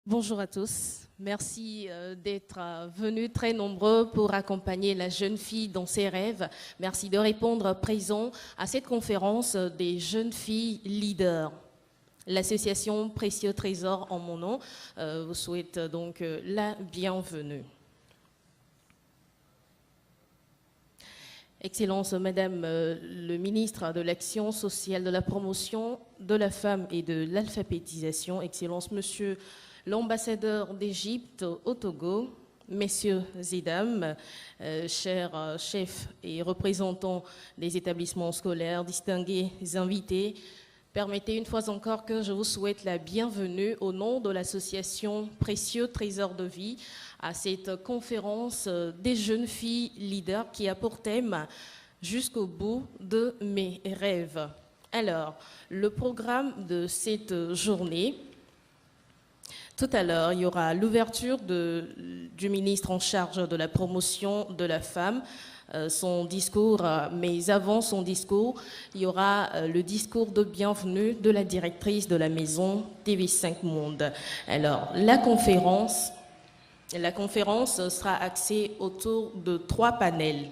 Bonjour à tous. Merci d'être venus très nombreux pour accompagner la jeune fille dans ses rêves. Merci de répondre présent à cette conférence des jeunes filles leaders. L'association Précieux Trésor en mon nom vous souhaite donc la bienvenue. Excellence, Madame le ministre de l'Action sociale, de la promotion de la femme et de l'alphabétisation, Excellence, Monsieur l'ambassadeur d'Égypte au Togo, messieurs et dames, chers chefs et représentants des établissements scolaires, distingués invités, permettez une fois encore que je vous souhaite la bienvenue au nom de l'association Précieux Trésor de Vie à cette conférence des jeunes filles leaders qui a pour thème « Jusqu'au bout de mes rêves ». Alors, le programme de cette journée. Tout à l'heure, il y aura l'ouverture du ministre en charge de la promotion de la femme, son discours, mais avant son discours, il y aura le discours de bienvenue de la directrice de la maison TV5 Monde. Alors, la conférence sera axée autour de 3 panels.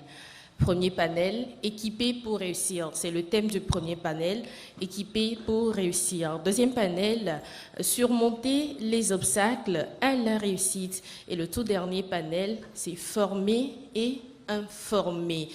Premier panel, équipé pour réussir. C'est le thème du premier panel, équipé pour réussir. Deuxième panel, surmonter les obstacles à la réussite. Et le tout dernier panel, c'est former et informer.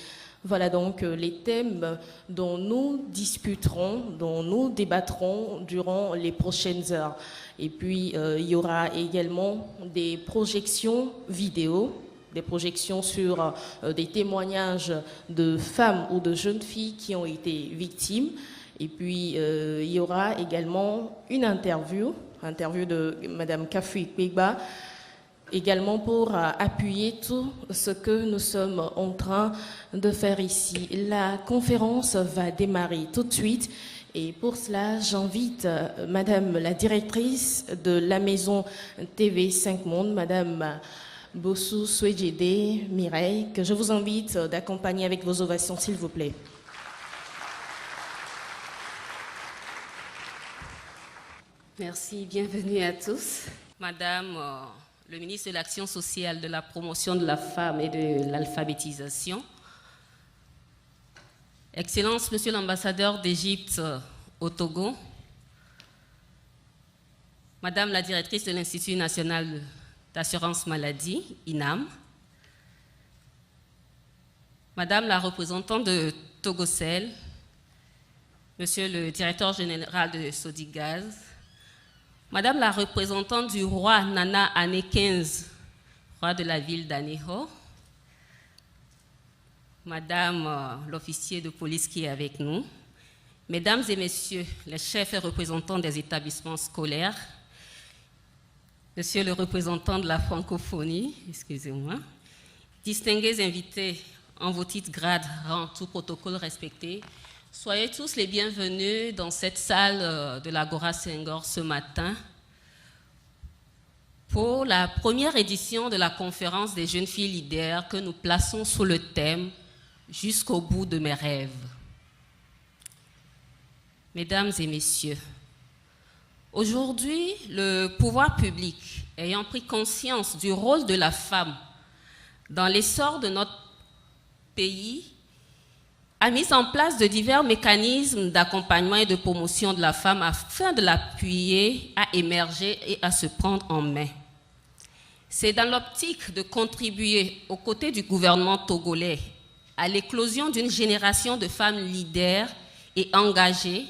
Voilà donc les thèmes dont nous discuterons, dont nous débattrons durant les prochaines heures. Et puis, il y aura également des projections vidéo, des projections sur des témoignages de femmes ou de jeunes filles qui ont été victimes. Et puis, il y aura également une interview de Madame Kafui Pegba, également pour appuyer tout ce que nous sommes en train de faire ici. La conférence va démarrer tout de suite. Et pour cela, j'invite Madame la directrice de la maison TV5 Monde, Madame Bossou Swedjede Mireille, que je vous invite d'accompagner avec vos ovations, s'il vous plaît. Merci, bienvenue à tous. Madame le ministre de l'Action sociale, de la promotion de la femme et de l'alphabétisation, Excellence, Monsieur l'ambassadeur d'Égypte au Togo, Madame la directrice de l'Institut national d'assurance maladie, INAM, Madame la représentante de Togocel, Monsieur le directeur général de Sodigaz, Madame la représentante du roi Nana Ané XV, roi de la ville d'Aného, Madame l'officier de police qui est avec nous, Mesdames et Messieurs les chefs et représentants des établissements scolaires, Monsieur le représentant de la francophonie, excusez-moi, distingués invités en vos titres, grades, rangs, tout protocole respecté, soyez tous les bienvenus dans cette salle de l'Agora Senghor ce matin pour la première édition de la conférence des jeunes filles leaders que nous plaçons sous le thème « Jusqu'au bout de mes rêves ». Mesdames et Messieurs, aujourd'hui, le pouvoir public, ayant pris conscience du rôle de la femme dans l'essor de notre pays, a mis en place de divers mécanismes d'accompagnement et de promotion de la femme afin de l'appuyer à émerger et à se prendre en main. C'est dans l'optique de contribuer aux côtés du gouvernement togolais à l'éclosion d'une génération de femmes leaders et engagées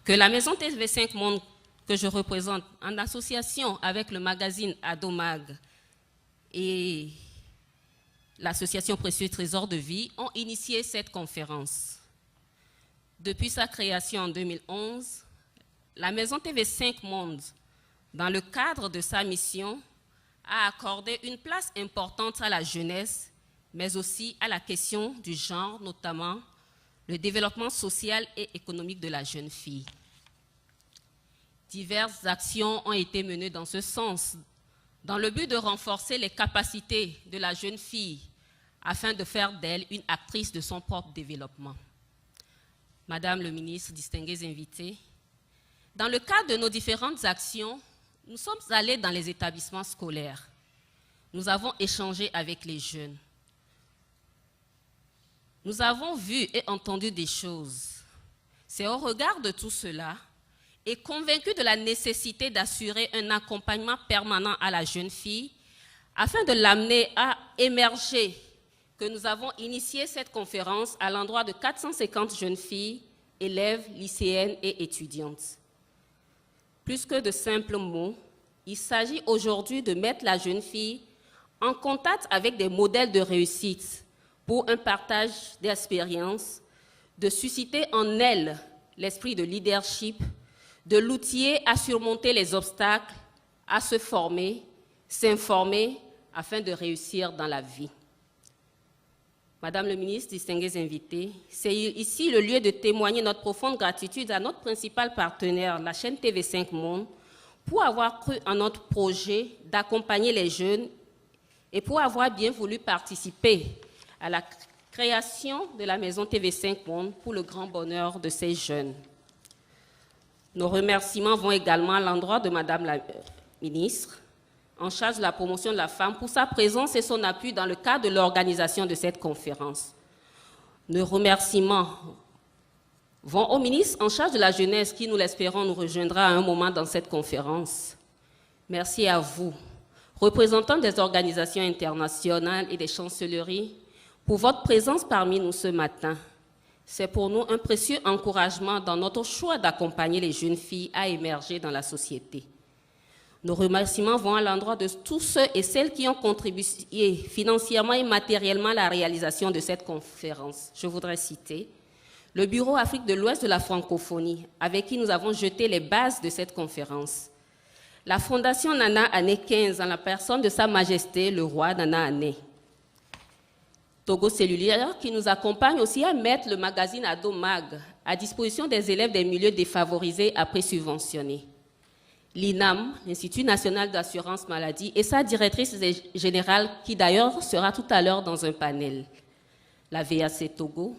que la maison TV5 Monde que je représente en association avec le magazine Adomag et l'association Précieux Trésor de Vie ont initié cette conférence. Depuis sa création en 2011, la maison TV5 Monde, dans le cadre de sa mission, a accordé une place importante à la jeunesse, mais aussi à la question du genre, notamment le développement social et économique de la jeune fille. Diverses actions ont été menées dans ce sens, dans le but de renforcer les capacités de la jeune fille afin de faire d'elle une actrice de son propre développement. Madame le ministre, distingués invités, dans le cadre de nos différentes actions, Nous sommes allés dans les établissements scolaires. Nous avons échangé avec les jeunes. Nous avons vu et entendu des choses. C'est au regard de tout cela et convaincus de la nécessité d'assurer un accompagnement permanent à la jeune fille afin de l'amener à émerger que nous avons initié cette conférence à l'endroit de 450 jeunes filles, élèves, lycéennes et étudiantes. Plus que de simples mots, il s'agit aujourd'hui de mettre la jeune fille en contact avec des modèles de réussite pour un partage d'expériences, de susciter en elle l'esprit de leadership, de l'outiller à surmonter les obstacles, à se former, s'informer afin de réussir dans la vie. Madame le ministre, distingués invités, c'est ici le lieu de témoigner notre profonde gratitude à notre principal partenaire, la chaîne TV5 Monde, pour avoir cru en notre projet d'accompagner les jeunes et pour avoir bien voulu participer à la création de la maison TV5 Monde pour le grand bonheur de ces jeunes. Nos remerciements vont également à l'endroit de Madame la ministre, en charge de la promotion de la femme, pour sa présence et son appui dans le cadre de l'organisation de cette conférence. Nos remerciements vont au ministre en charge de la jeunesse qui, nous l'espérons, nous rejoindra à un moment dans cette conférence. Merci à vous, représentants des organisations internationales et des chancelleries, pour votre présence parmi nous ce matin. C'est pour nous un précieux encouragement dans notre choix d'accompagner les jeunes filles à émerger dans la société. Nos remerciements vont à l'endroit de tous ceux et celles qui ont contribué financièrement et matériellement à la réalisation de cette conférence. Je voudrais citer le Bureau Afrique de l'Ouest de la francophonie, avec qui nous avons jeté les bases de cette conférence. La Fondation Nana Année 15, en la personne de Sa Majesté, le roi Nana Année. Togo Cellulaire, qui nous accompagne aussi à mettre le magazine Ado Mag à disposition des élèves des milieux défavorisés après subventionnés. L'INAM, l'Institut national d'assurance maladie, et sa directrice générale, qui d'ailleurs sera tout à l'heure dans un panel. La VAC Togo,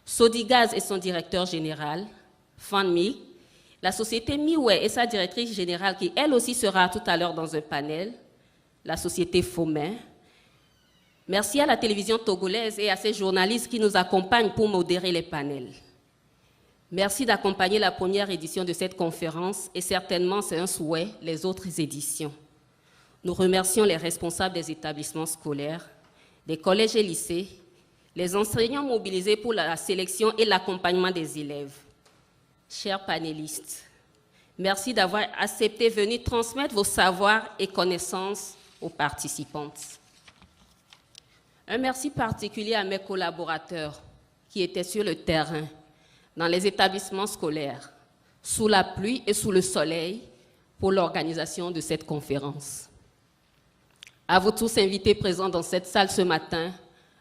Sodigaz et son directeur général, FanMi, la société Miway et sa directrice générale, qui elle aussi sera tout à l'heure dans un panel, la société Fomain. Merci à la télévision togolaise et à ses journalistes qui nous accompagnent pour modérer les panels. Merci d'accompagner la première édition de cette conférence et certainement, c'est un souhait, les autres éditions. Nous remercions les responsables des établissements scolaires, des collèges et lycées, les enseignants mobilisés pour la sélection et l'accompagnement des élèves. Chers panélistes, merci d'avoir accepté de venir transmettre vos savoirs et connaissances aux participantes. Un merci particulier à mes collaborateurs qui étaient sur le terrain, dans les établissements scolaires, sous la pluie et sous le soleil, pour l'organisation de cette conférence. À vous tous invités présents dans cette salle ce matin,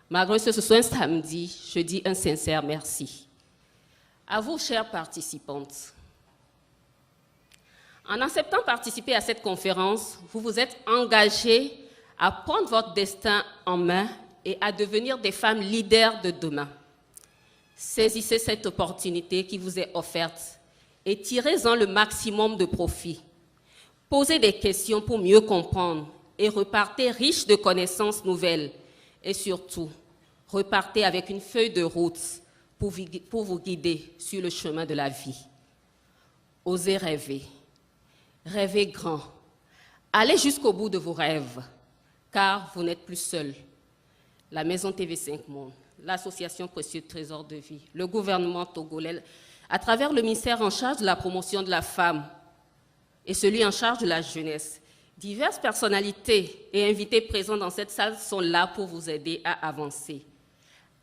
malgré que ce soit un samedi, je dis un sincère merci. À vous, chères participantes. En acceptant participer à cette conférence, vous vous êtes engagées à prendre votre destin en main et à devenir des femmes leaders de demain. Saisissez cette opportunité qui vous est offerte et tirez-en le maximum de profit. Posez des questions pour mieux comprendre et repartez riche de connaissances nouvelles. Et surtout, repartez avec une feuille de route pour vous guider sur le chemin de la vie. Osez rêver. Rêvez grand. Allez jusqu'au bout de vos rêves, car vous n'êtes plus seul. La Maison TV5 Monde, l'Association Précieux Trésor de Vie, le gouvernement togolais, à travers le ministère en charge de la promotion de la femme et celui en charge de la jeunesse. Diverses personnalités et invités présents dans cette salle sont là pour vous aider à avancer.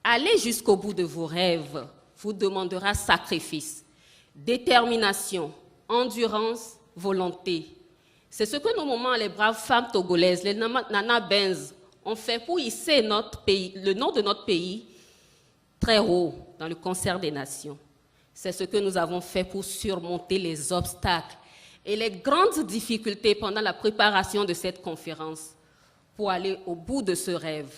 Aller jusqu'au bout de vos rêves vous demandera sacrifice, détermination, endurance, volonté. C'est ce que nos mamans, les braves femmes togolaises, les Nana Benz, ont fait pour hisser notre pays, le nom de notre pays très haut dans le concert des nations. C'est ce que nous avons fait pour surmonter les obstacles et les grandes difficultés pendant la préparation de cette conférence pour aller au bout de ce rêve,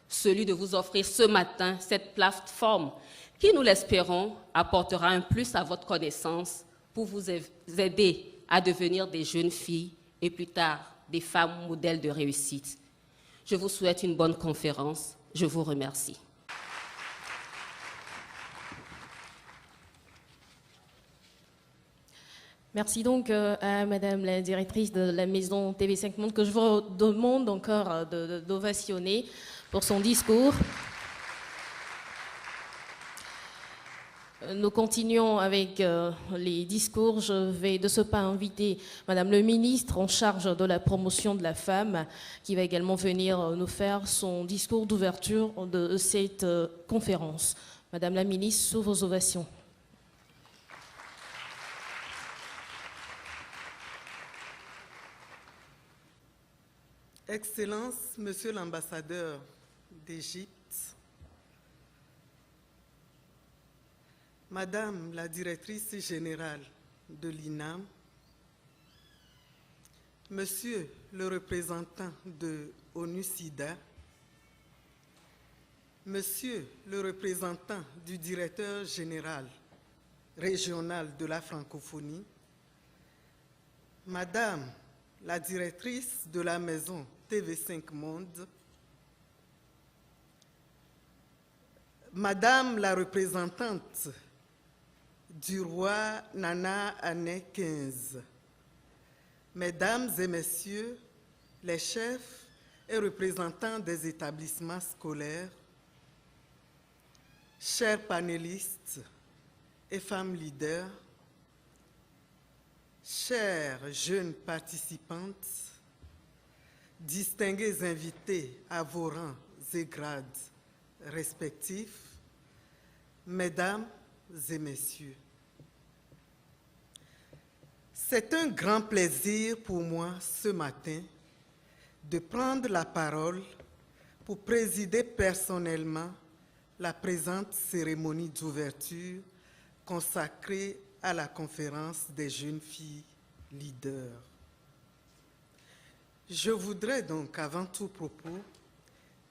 celui de vous offrir ce matin cette plateforme qui, nous l'espérons, apportera un plus à votre connaissance pour vous aider à devenir des jeunes filles et plus tard des femmes modèles de réussite. Je vous souhaite une bonne conférence. Je vous remercie. Merci donc à Madame la directrice de la maison TV5 Monde, que je vous demande encore d'ovationner pour son discours. Nous continuons avec les discours. Je vais de ce pas inviter Madame le ministre en charge de la promotion de la femme, qui va également venir nous faire son discours d'ouverture de cette conférence. Madame la ministre, sous vos ovations. Excellence, Monsieur l'ambassadeur d'Égypte, Madame la directrice générale de l'INAM, Monsieur le représentant de ONU-SIDA, Monsieur le représentant du directeur général régional de la francophonie, Madame la directrice de la maison TV5 Monde, Madame la représentante du roi Nana Année 15, Mesdames et Messieurs les chefs et représentants des établissements scolaires, chers panélistes et femmes leaders, chères jeunes participantes, distingués invités à vos rangs et grades respectifs, Mesdames et Messieurs, c'est un grand plaisir pour moi ce matin de prendre la parole pour présider personnellement la présente cérémonie d'ouverture consacrée à la conférence des jeunes filles leaders. Je voudrais donc, avant tout propos,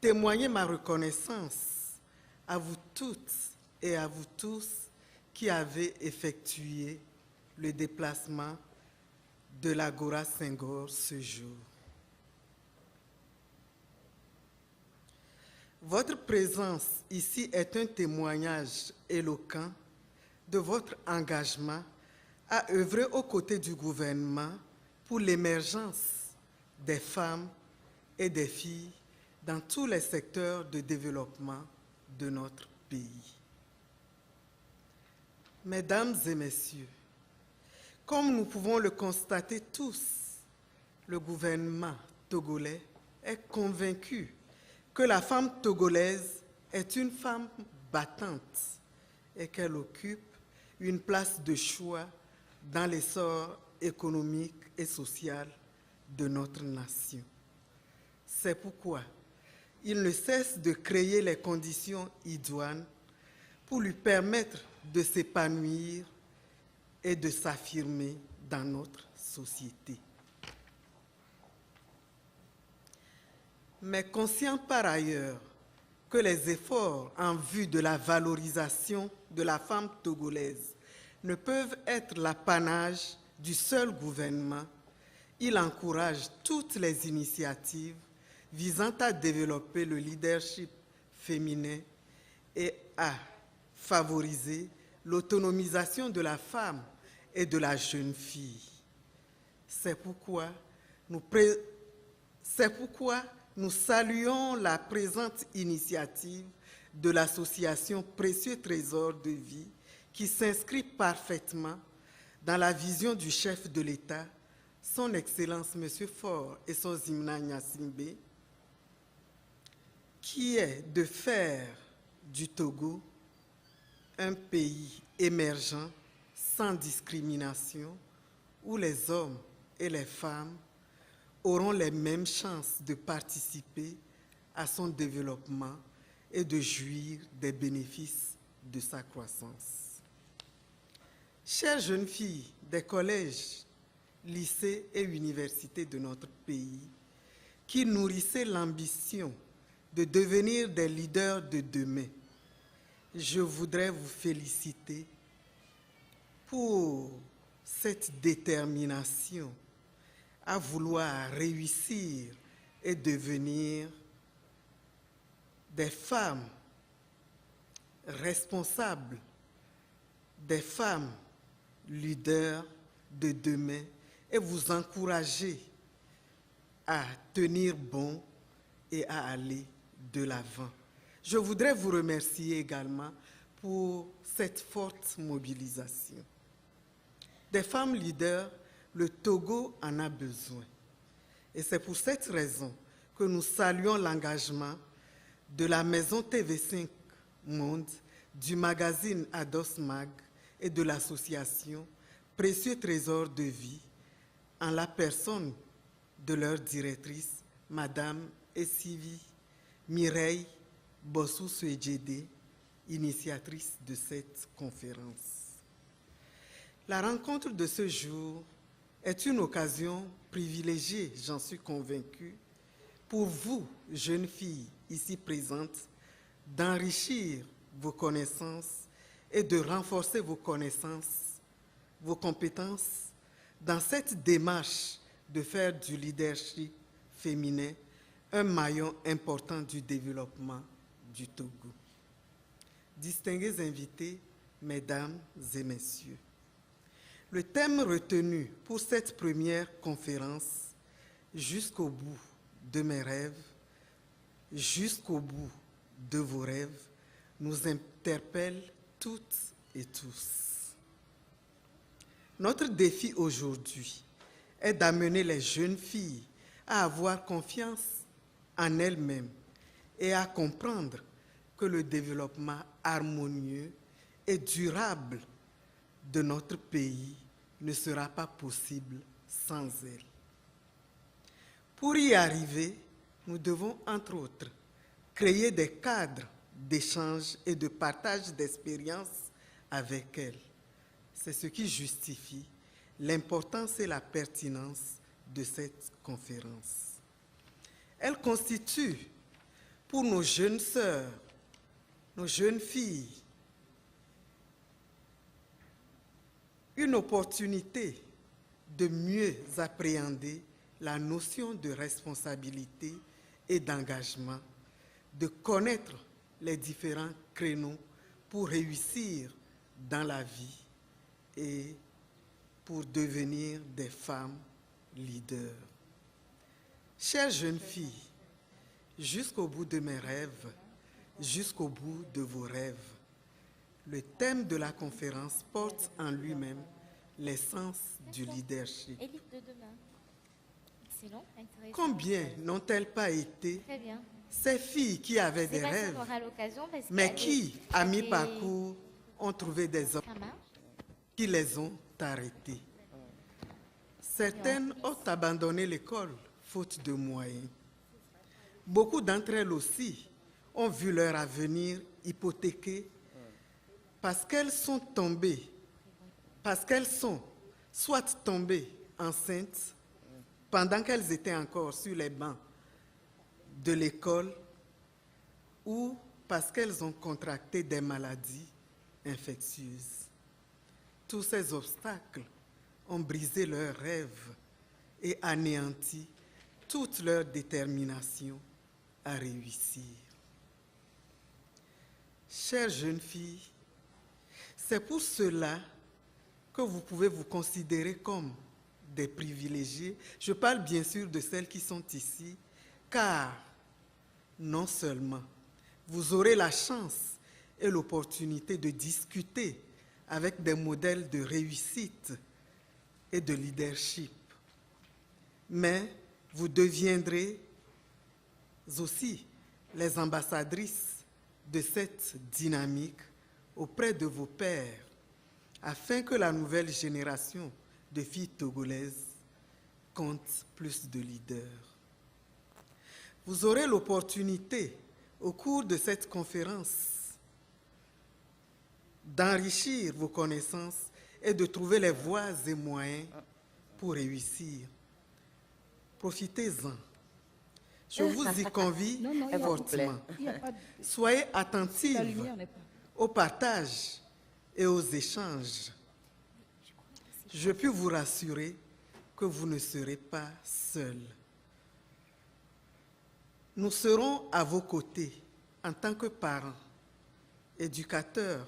témoigner ma reconnaissance à vous toutes et à vous tous qui avez effectué le déplacement de l'Agora Senghor ce jour. Votre présence ici est un témoignage éloquent de votre engagement à œuvrer aux côtés du gouvernement pour l'émergence des femmes et des filles dans tous les secteurs de développement de notre pays. Mesdames et Messieurs, comme nous pouvons le constater tous, le gouvernement togolais est convaincu que la femme togolaise est une femme battante et qu'elle occupe une place de choix dans l'essor économique et social de notre nation. C'est pourquoi il ne cesse de créer les conditions idoines pour lui permettre de s'épanouir et de s'affirmer dans notre société. Mais conscient par ailleurs que les efforts en vue de la valorisation de la femme togolaise ne peuvent être l'apanage du seul gouvernement, il encourage toutes les initiatives visant à développer le leadership féminin et à favoriser l'autonomisation de la femme et de la jeune fille. C'est pourquoi nous saluons la présente initiative de l'association Précieux Trésor de Vie qui s'inscrit parfaitement dans la vision du chef de l'État, son Excellence M. Faure et son Zimna Nyasimbe, qui est de faire du Togo un pays émergent sans discrimination où les hommes et les femmes auront les mêmes chances de participer à son développement et de jouir des bénéfices de sa croissance. Chères jeunes filles des collèges, lycées et universités de notre pays, qui nourrissez l'ambition de devenir des leaders de demain, je voudrais vous féliciter pour cette détermination à vouloir réussir et devenir des femmes responsables, des femmes leaders de demain et vous encourager à tenir bon et à aller de l'avant. Je voudrais vous remercier également pour cette forte mobilisation. Des femmes leaders, le Togo en a besoin. Et c'est pour cette raison que nous saluons l'engagement de la maison TV5 Monde, du magazine Ados Mag et de l'association Précieux Trésor de Vie, en la personne de leur directrice, Madame Essivi Mireille Bossou-Suedjede, initiatrice de cette conférence. La rencontre de ce jour est une occasion privilégiée, j'en suis convaincue, pour vous, jeunes filles ici présentes, d'enrichir vos connaissances et de renforcer vos connaissances, vos compétences dans cette démarche de faire du leadership féminin un maillon important du développement du Togo. Distingués invités, mesdames et messieurs, le thème retenu pour cette première conférence, jusqu'au bout de mes rêves, jusqu'au bout de vos rêves, nous interpelle toutes et tous. Notre défi aujourd'hui est d'amener les jeunes filles à avoir confiance en elles-mêmes et à comprendre que le développement harmonieux et durable de notre pays ne sera pas possible sans elles. Pour y arriver, nous devons, entre autres, créer des cadres d'échange et de partage d'expériences avec elles. C'est ce qui justifie l'importance et la pertinence de cette conférence. Elle constitue pour nos jeunes sœurs, nos jeunes filles, une opportunité de mieux appréhender la notion de responsabilité et d'engagement, de connaître les différents créneaux pour réussir dans la vie et pour devenir des femmes leaders. Chères jeunes filles, jusqu'au bout de mes rêves, jusqu'au bout de vos rêves, le thème de la conférence porte en lui-même l'essence du leadership. Élite de demain. Excellent, intéressant. Combien n'ont-elles pas été Très bien. ces filles qui avaient des Sébastien rêves, aura l'occasion parce mais qu'elle qui, est- à elle mi-parcours, ont trouvé des hommes est- Ça marche. qui les ont arrêtées. Certaines ont abandonné l'école faute de moyens. Beaucoup d'entre elles aussi ont vu leur avenir hypothéqué parce qu'elles sont tombées, parce qu'elles sont soit tombées enceintes pendant qu'elles étaient encore sur les bancs de l'école ou parce qu'elles ont contracté des maladies infectieuses. Tous ces obstacles ont brisé leurs rêves et anéanti toute leur détermination à réussir. Chères jeunes filles, c'est pour cela que vous pouvez vous considérer comme des privilégiés. Je parle bien sûr de celles qui sont ici, car non seulement vous aurez la chance et l'opportunité de discuter avec des modèles de réussite et de leadership, mais vous deviendrez aussi les ambassadrices de cette dynamique auprès de vos pairs, afin que la nouvelle génération de filles togolaises compte plus de leaders. Vous aurez l'opportunité, au cours de cette conférence, d'enrichir vos connaissances et de trouver les voies et moyens pour réussir. Profitez-en. Je vous y convie fortement. Soyez attentifs au partage et aux échanges. Je puis vous rassurer que que vous ne serez pas seuls. Nous serons à vos côtés en tant que parents, éducateurs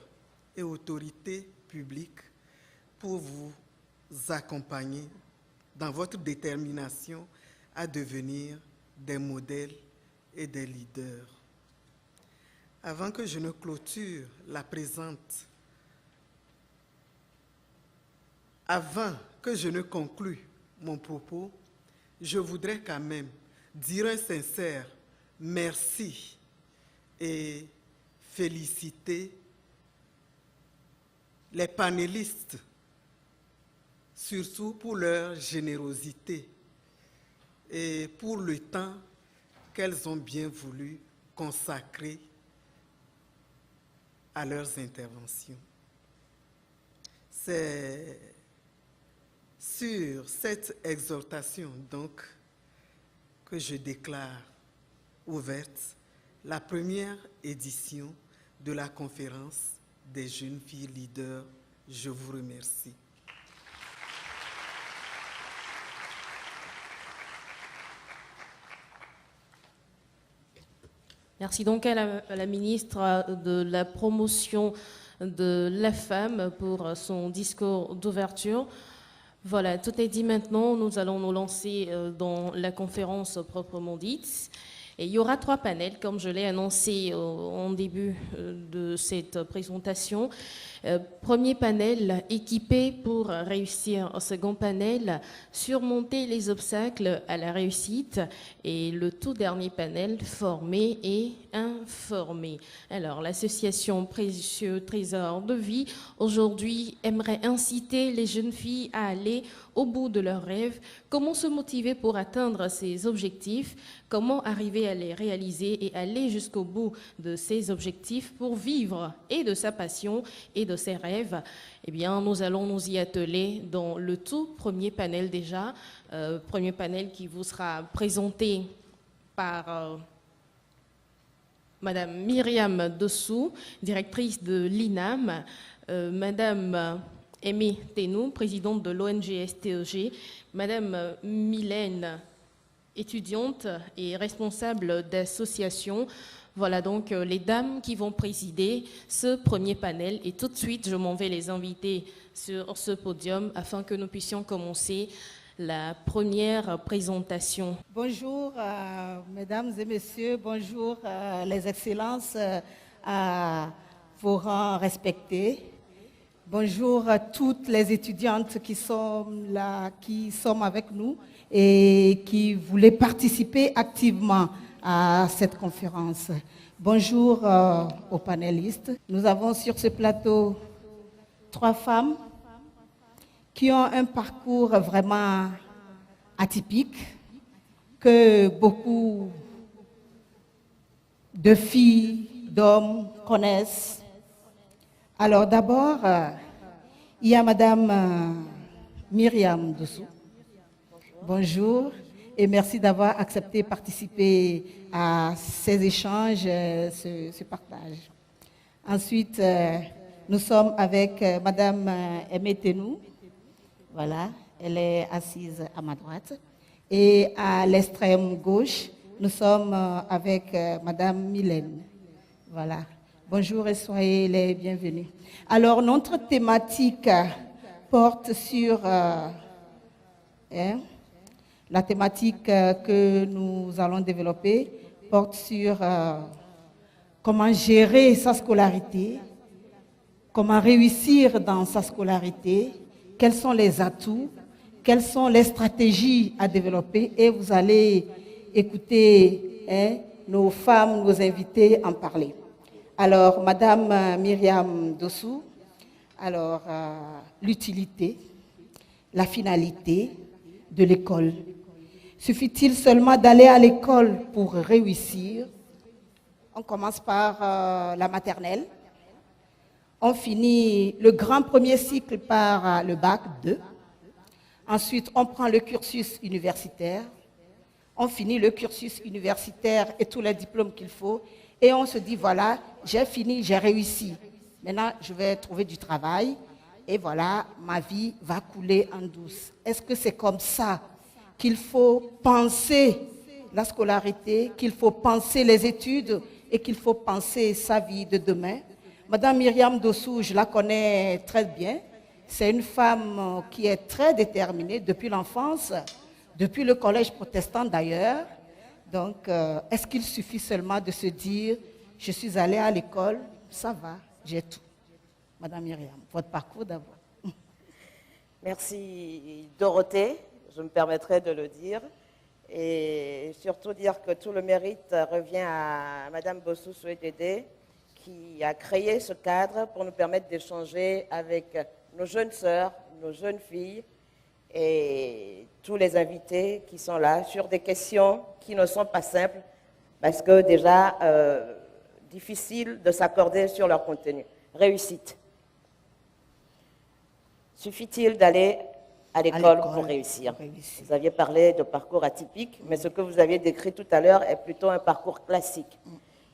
et autorités publiques pour vous accompagner dans votre détermination à devenir des modèles et des leaders. Avant que je ne clôture avant que je ne conclue mon propos, je voudrais quand même dire un sincère merci et féliciter les panélistes, surtout pour leur générosité et pour le temps qu'elles ont bien voulu consacrer à leurs interventions. C'est sur cette exhortation, donc, que je déclare ouverte la première édition de la conférence des jeunes filles leaders. Je vous remercie. Merci donc à la ministre de la promotion de la femme pour son discours d'ouverture. Voilà, tout est dit maintenant. Nous allons nous lancer dans la conférence proprement dite. Et il y aura 3 panels, comme je l'ai annoncé en début de cette présentation. Premier panel, équipé pour réussir. Second panel, surmonter les obstacles à la réussite. Et le tout dernier panel, former et informer. Alors, l'association Précieux Trésor de Vie, aujourd'hui, aimerait inciter les jeunes filles à aller au bout de leurs rêves. Comment se motiver pour atteindre ces objectifs? Comment arriver à les réaliser et aller jusqu'au bout de ces objectifs pour vivre et de sa passion et de ses rêves? Eh bien, nous allons nous y atteler dans le tout premier panel déjà. Premier panel qui vous sera présenté par Madame Myriam Dessou, directrice de l'INAM, Madame Aimée Tenou, présidente de l'ONG STEG, Madame Mylène, étudiante et responsable d'association. Voilà donc les dames qui vont présider ce premier panel. Et tout de suite, je m'en vais les inviter sur ce podium afin que nous puissions commencer la première présentation. Bonjour, mesdames et messieurs. Bonjour, les excellences, à vos rangs respectés. Bonjour à toutes les étudiantes qui sont là, qui sont avec nous et qui voulaient participer activement à cette conférence. Bonjour aux panélistes. Nous avons sur ce plateau 3 femmes qui ont un parcours vraiment atypique, que beaucoup de filles, d'hommes connaissent. Alors d'abord, il y a Madame Myriam Dessou. Bonjour et merci d'avoir accepté de participer à ces échanges, ce partage. Ensuite, nous sommes avec Madame Aimée Tenou. Voilà, elle est assise à ma droite. Et à l'extrême gauche, nous sommes avec Madame Mylène. Voilà. Bonjour et soyez les bienvenus. Alors, notre thématique porte sur la thématique que nous allons développer porte sur comment gérer sa scolarité, comment réussir dans sa scolarité, quels sont les atouts, quelles sont les stratégies à développer, et vous allez écouter nos femmes, nos invités en parler. Alors, Madame Myriam Dessou, alors l'utilité, la finalité de l'école. Suffit-il seulement d'aller à l'école pour réussir? On commence par la maternelle. On finit le grand premier cycle par le bac 2. Ensuite, on prend le cursus universitaire. On finit le cursus universitaire et tous les diplômes qu'il faut. Et on se dit, voilà, j'ai fini, j'ai réussi. Maintenant, je vais trouver du travail. et voilà, ma vie va couler en douce. Est-ce que c'est comme ça qu'il faut penser la scolarité, qu'il faut penser les études et qu'il faut penser sa vie de demain? Madame Myriam Dossou, je la connais très bien. C'est une femme qui est très déterminée depuis l'enfance, depuis le collège protestant d'ailleurs. Donc, est-ce qu'il suffit seulement de se dire, je suis allée à l'école, ça va, j'ai tout? Madame Myriam, votre parcours d'abord. Merci Dorothée, je me permettrai de le dire. Et surtout dire que tout le mérite revient à Madame Bossou Souedédé, qui a créé ce cadre pour nous permettre d'échanger avec nos jeunes sœurs, nos jeunes filles et tous les invités qui sont là sur des questions qui ne sont pas simples parce que déjà difficile de s'accorder sur leur contenu. Réussite. Suffit-il d'aller à l'école pour réussir? Vous aviez parlé de parcours atypique, mais ce que vous aviez décrit tout à l'heure est plutôt un parcours classique.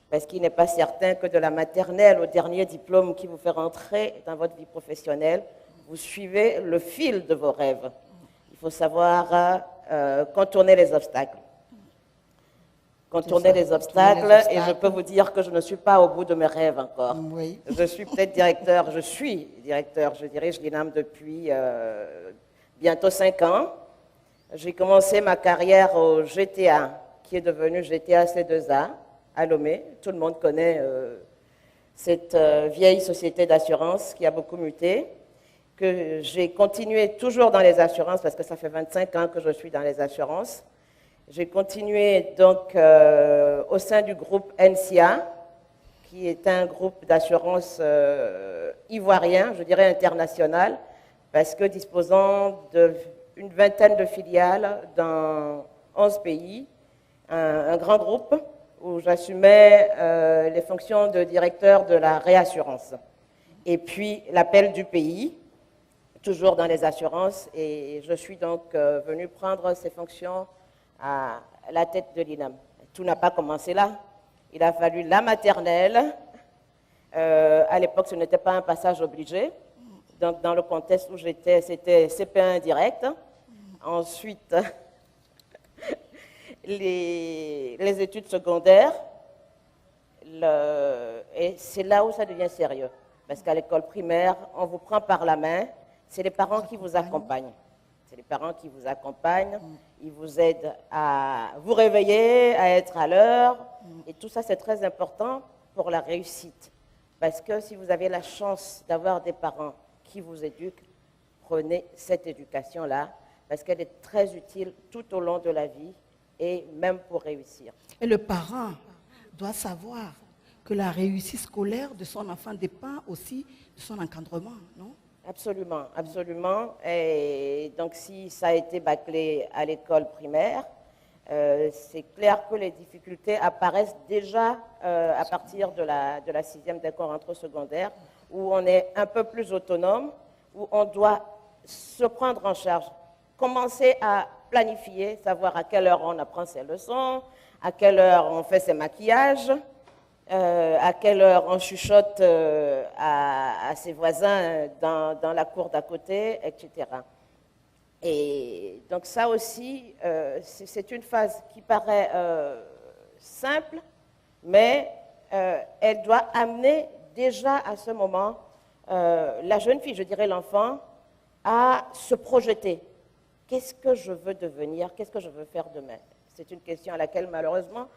Parce qu'il n'est pas certain que de la maternelle au dernier diplôme qui vous fait rentrer dans votre vie professionnelle, vous suivez le fil de vos rêves. Il faut savoir contourner les obstacles. Contourner les obstacles, et je peux vous dire que je ne suis pas au bout de mes rêves encore. Oui. Je suis peut-être directeur, je dirais, je l'INAM depuis bientôt 5 ans. J'ai commencé ma carrière au GTA, qui est devenu GTA C2A, à Lomé. Tout le monde connaît cette vieille société d'assurance qui a beaucoup muté, que j'ai continué toujours dans les assurances, parce que ça fait 25 ans que je suis dans les assurances. J'ai continué donc au sein du groupe NCA, qui est un groupe d'assurance ivoirien, je dirais international, parce que disposant d'une vingtaine de filiales dans 11 pays, un grand groupe où j'assumais les fonctions de directeur de la réassurance. Et puis l'appel du pays, toujours dans les assurances, et je suis donc venue prendre ces fonctions à la tête de l'INAM. Tout n'a pas commencé là. Il a fallu la maternelle. À l'époque, ce n'était pas un passage obligé. Donc, dans le contexte où j'étais, c'était CP1 direct. Ensuite, les études secondaires. Et c'est là où ça devient sérieux. Parce qu'à l'école primaire, on vous prend par la main. C'est les parents qui vous accompagnent. C'est les parents qui vous accompagnent. Ils vous aident à vous réveiller, à être à l'heure. Et tout ça, c'est très important pour la réussite. Parce que si vous avez la chance d'avoir des parents qui vous éduquent, prenez cette éducation-là, parce qu'elle est très utile tout au long de la vie et même pour réussir. Et le parent doit savoir que la réussite scolaire de son enfant dépend aussi de son encadrement, non? Absolument, absolument. Et donc, si ça a été bâclé à l'école primaire, c'est clair que les difficultés apparaissent déjà à partir de la 6e dès qu'on rentre au secondaire, où on est un peu plus autonome, où on doit se prendre en charge, commencer à planifier, savoir à quelle heure on apprend ses leçons, à quelle heure on fait ses maquillages, à quelle heure on chuchote à ses voisins dans la cour d'à côté, etc. Et donc ça aussi, c'est une phase qui paraît simple, mais elle doit amener déjà à ce moment la jeune fille, je dirais l'enfant, à se projeter. Qu'est-ce que je veux devenir? Qu'est-ce que je veux faire demain? C'est une question à laquelle malheureusement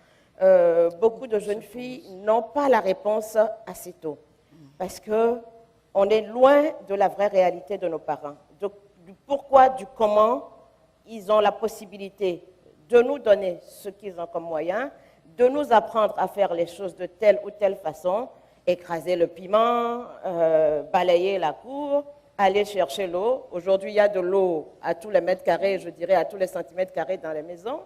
beaucoup de jeunes filles n'ont pas la réponse assez tôt, parce qu'on est loin de la vraie réalité de nos parents. Donc, du pourquoi, du comment, ils ont la possibilité de nous donner ce qu'ils ont comme moyen, de nous apprendre à faire les choses de telle ou telle façon, écraser le piment, balayer la cour, aller chercher l'eau. Aujourd'hui, il y a de l'eau à tous les mètres carrés, je dirais à tous les centimètres carrés dans les maisons.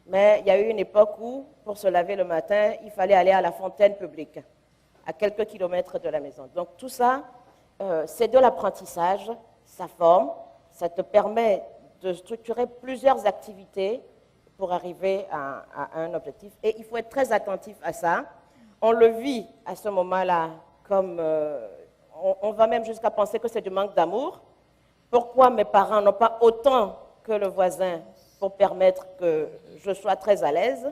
Mais il y a eu une époque où, pour se laver le matin, il fallait aller à la fontaine publique, à quelques kilomètres de la maison. Donc tout ça, c'est de l'apprentissage, ça forme, ça te permet de structurer plusieurs activités pour arriver à un objectif. Et il faut être très attentif à ça. On le vit à ce moment-là comme on va même jusqu'à penser que c'est du manque d'amour. Pourquoi mes parents n'ont pas autant que le voisin pour permettre que je sois très à l'aise?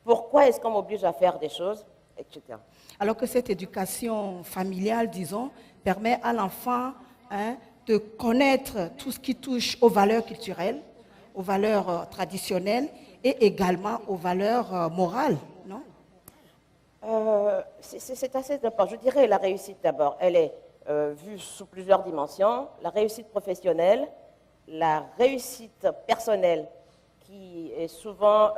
Pourquoi est-ce qu'on m'oblige à faire des choses, etc. Alors que cette éducation familiale, disons, permet à l'enfant de connaître tout ce qui touche aux valeurs culturelles, aux valeurs traditionnelles et également aux valeurs morales, non? C'est assez important. Je dirais la réussite d'abord. Elle est vue sous plusieurs dimensions. La réussite professionnelle, la réussite personnelle qui est souvent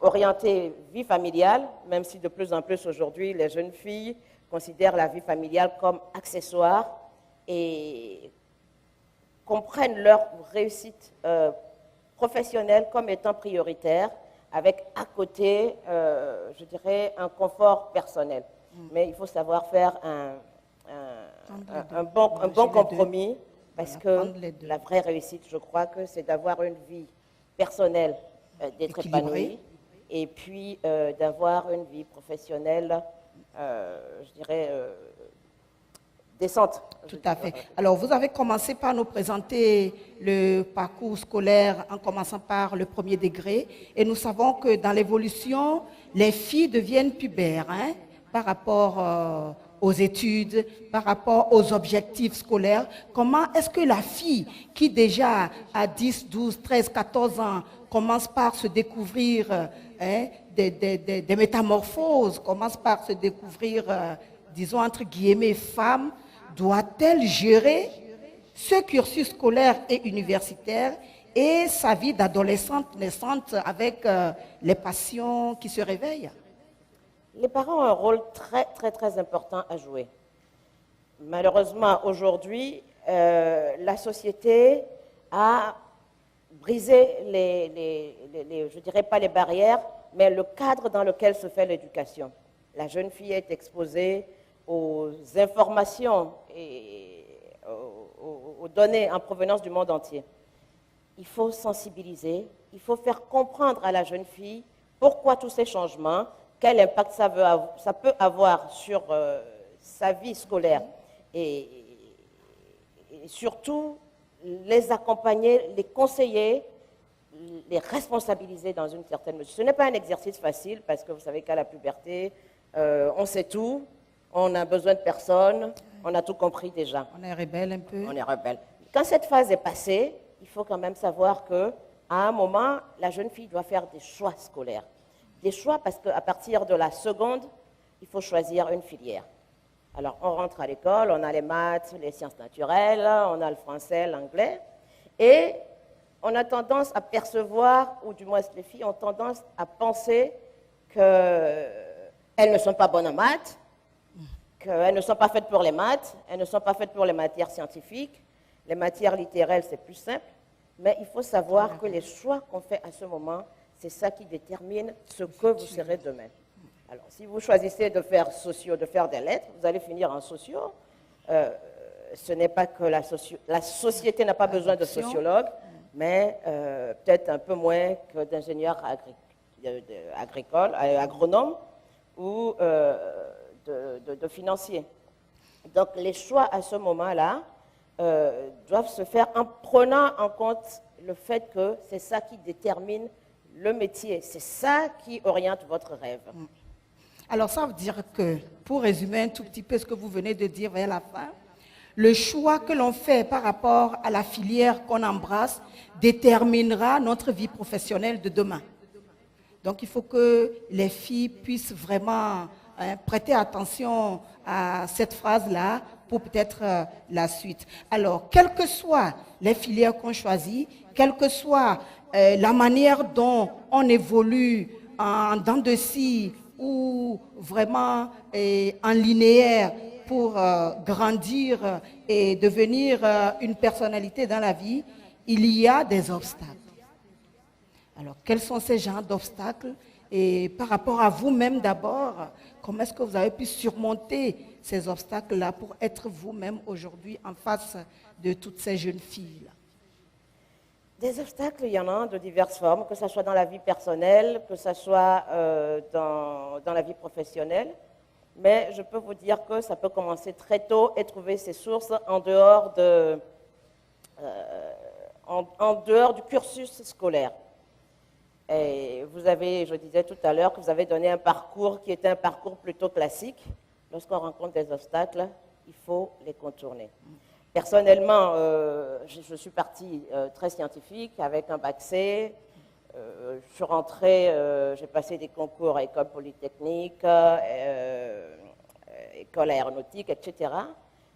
orientée vie familiale, même si de plus en plus aujourd'hui les jeunes filles considèrent la vie familiale comme accessoire et comprennent leur réussite professionnelle comme étant prioritaire, avec à côté, je dirais, un confort personnel. Mais il faut savoir faire un bon compromis, parce que la vraie réussite, je crois que c'est d'avoir une vie personnelle, d'être épanouie, et puis d'avoir une vie professionnelle, je dirais, décente. Tout à fait. Alors, vous avez commencé par nous présenter le parcours scolaire en commençant par le premier degré. Et nous savons que dans l'évolution, les filles deviennent pubères par rapport aux études, par rapport aux objectifs scolaires. Comment est-ce que la fille qui déjà à 10, 12, 13, 14 ans commence par se découvrir des métamorphoses, commence par se découvrir, disons entre guillemets, femme, doit-elle gérer ce cursus scolaire et universitaire et sa vie d'adolescente naissante avec les passions qui se réveillent? Les parents ont un rôle très, très, très important à jouer. Malheureusement, aujourd'hui, la société a brisé je dirais pas les barrières, mais le cadre dans lequel se fait l'éducation. La jeune fille est exposée aux informations et aux données en provenance du monde entier. Il faut sensibiliser, il faut faire comprendre à la jeune fille pourquoi tous ces changements, quel impact ça peut avoir sur sa vie scolaire et surtout les accompagner, les conseiller, les responsabiliser dans une certaine mesure. Ce n'est pas un exercice facile parce que vous savez qu'à la puberté, on sait tout, on a besoin de personne, on a tout compris déjà. On est rebelle un peu. On est rebelle. Quand cette phase est passée, il faut quand même savoir qu'à un moment, la jeune fille doit faire des choix scolaires. Des choix parce qu'à partir de la seconde, il faut choisir une filière. Alors, on rentre à l'école, on a les maths, les sciences naturelles, on a le français, l'anglais, et on a tendance à percevoir, ou du moins les filles ont tendance à penser qu'elles ne sont pas bonnes en maths, qu'elles ne sont pas faites pour les maths, elles ne sont pas faites pour les matières scientifiques, les matières littéraires, c'est plus simple, mais il faut savoir que les choix qu'on fait à ce moment, c'est ça qui détermine ce que vous serez demain. Alors, si vous choisissez de faire socio, de faire des lettres, vous allez finir en socio. Ce n'est pas que la société n'a pas besoin de sociologues, mais peut-être un peu moins que d'ingénieurs agricoles, agronomes ou de financiers. Donc, les choix à ce moment-là doivent se faire en prenant en compte le fait que c'est ça qui détermine le métier, c'est ça qui oriente votre rêve. Alors, ça veut dire que, pour résumer un tout petit peu ce que vous venez de dire vers la fin, le choix que l'on fait par rapport à la filière qu'on embrasse déterminera notre vie professionnelle de demain. Donc, il faut que les filles puissent vraiment prêter attention à cette phrase-là pour peut-être la suite. Alors, quelles que soient les filières qu'on choisit, quelle que soit la manière dont on évolue en dents de scie ou vraiment en linéaire pour grandir et devenir une personnalité dans la vie, il y a des obstacles. Alors, quels sont ces genres d'obstacles? Et par rapport à vous-même d'abord, comment est-ce que vous avez pu surmonter ces obstacles-là pour être vous-même aujourd'hui en face de toutes ces jeunes filles-là? Des obstacles, il y en a de diverses formes, que ce soit dans la vie personnelle, que ce soit dans la vie professionnelle. mais je peux vous dire que ça peut commencer très tôt et trouver ses sources en dehors en dehors du cursus scolaire. Et vous avez, je disais tout à l'heure, que vous avez donné un parcours qui était un parcours plutôt classique. Lorsqu'on rencontre des obstacles, il faut les contourner. Personnellement, je suis partie très scientifique avec un bac C. Je suis rentrée, j'ai passé des concours à école polytechnique, école aéronautique, etc.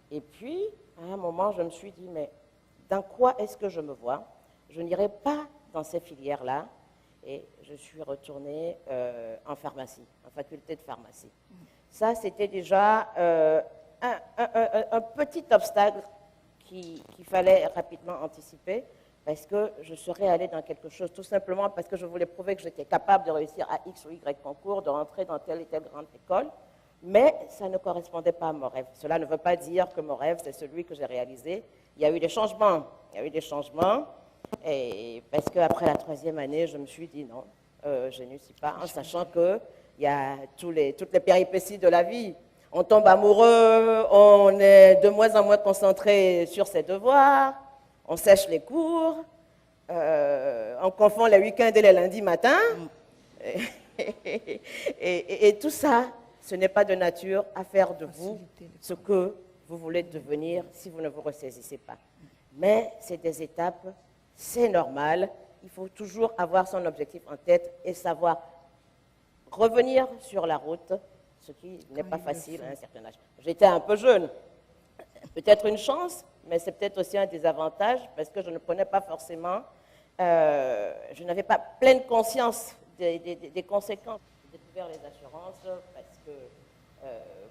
Et puis, à un moment, je me suis dit, mais dans quoi est-ce que je me vois? Je n'irai pas dans ces filières-là. Et je suis retournée en pharmacie, en faculté de pharmacie. Ça, c'était déjà un petit obstacle qu'il fallait rapidement anticiper, parce que je serais allée dans quelque chose, tout simplement parce que je voulais prouver que j'étais capable de réussir à X ou Y concours, de rentrer dans telle et telle grande école, mais ça ne correspondait pas à mon rêve. Cela ne veut pas dire que mon rêve, c'est celui que j'ai réalisé. Il y a eu des changements. Et parce qu'après la 3e année, je me suis dit non, je n'y suis pas, en sachant qu'il y a toutes les péripéties de la vie. On tombe amoureux, on est de moins en moins concentré sur ses devoirs, on sèche les cours, on confond les week-ends et les lundis matins. Et tout ça, ce n'est pas de nature à faire de vous ce que vous voulez devenir si vous ne vous ressaisissez pas. Mais c'est des étapes. C'est normal, il faut toujours avoir son objectif en tête et savoir revenir sur la route, ce qui n'est pas facile à un certain âge. J'étais un peu jeune, peut-être une chance, mais c'est peut-être aussi un désavantage parce que je ne prenais pas forcément, je n'avais pas pleine conscience des conséquences. J'ai découvert les assurances parce que,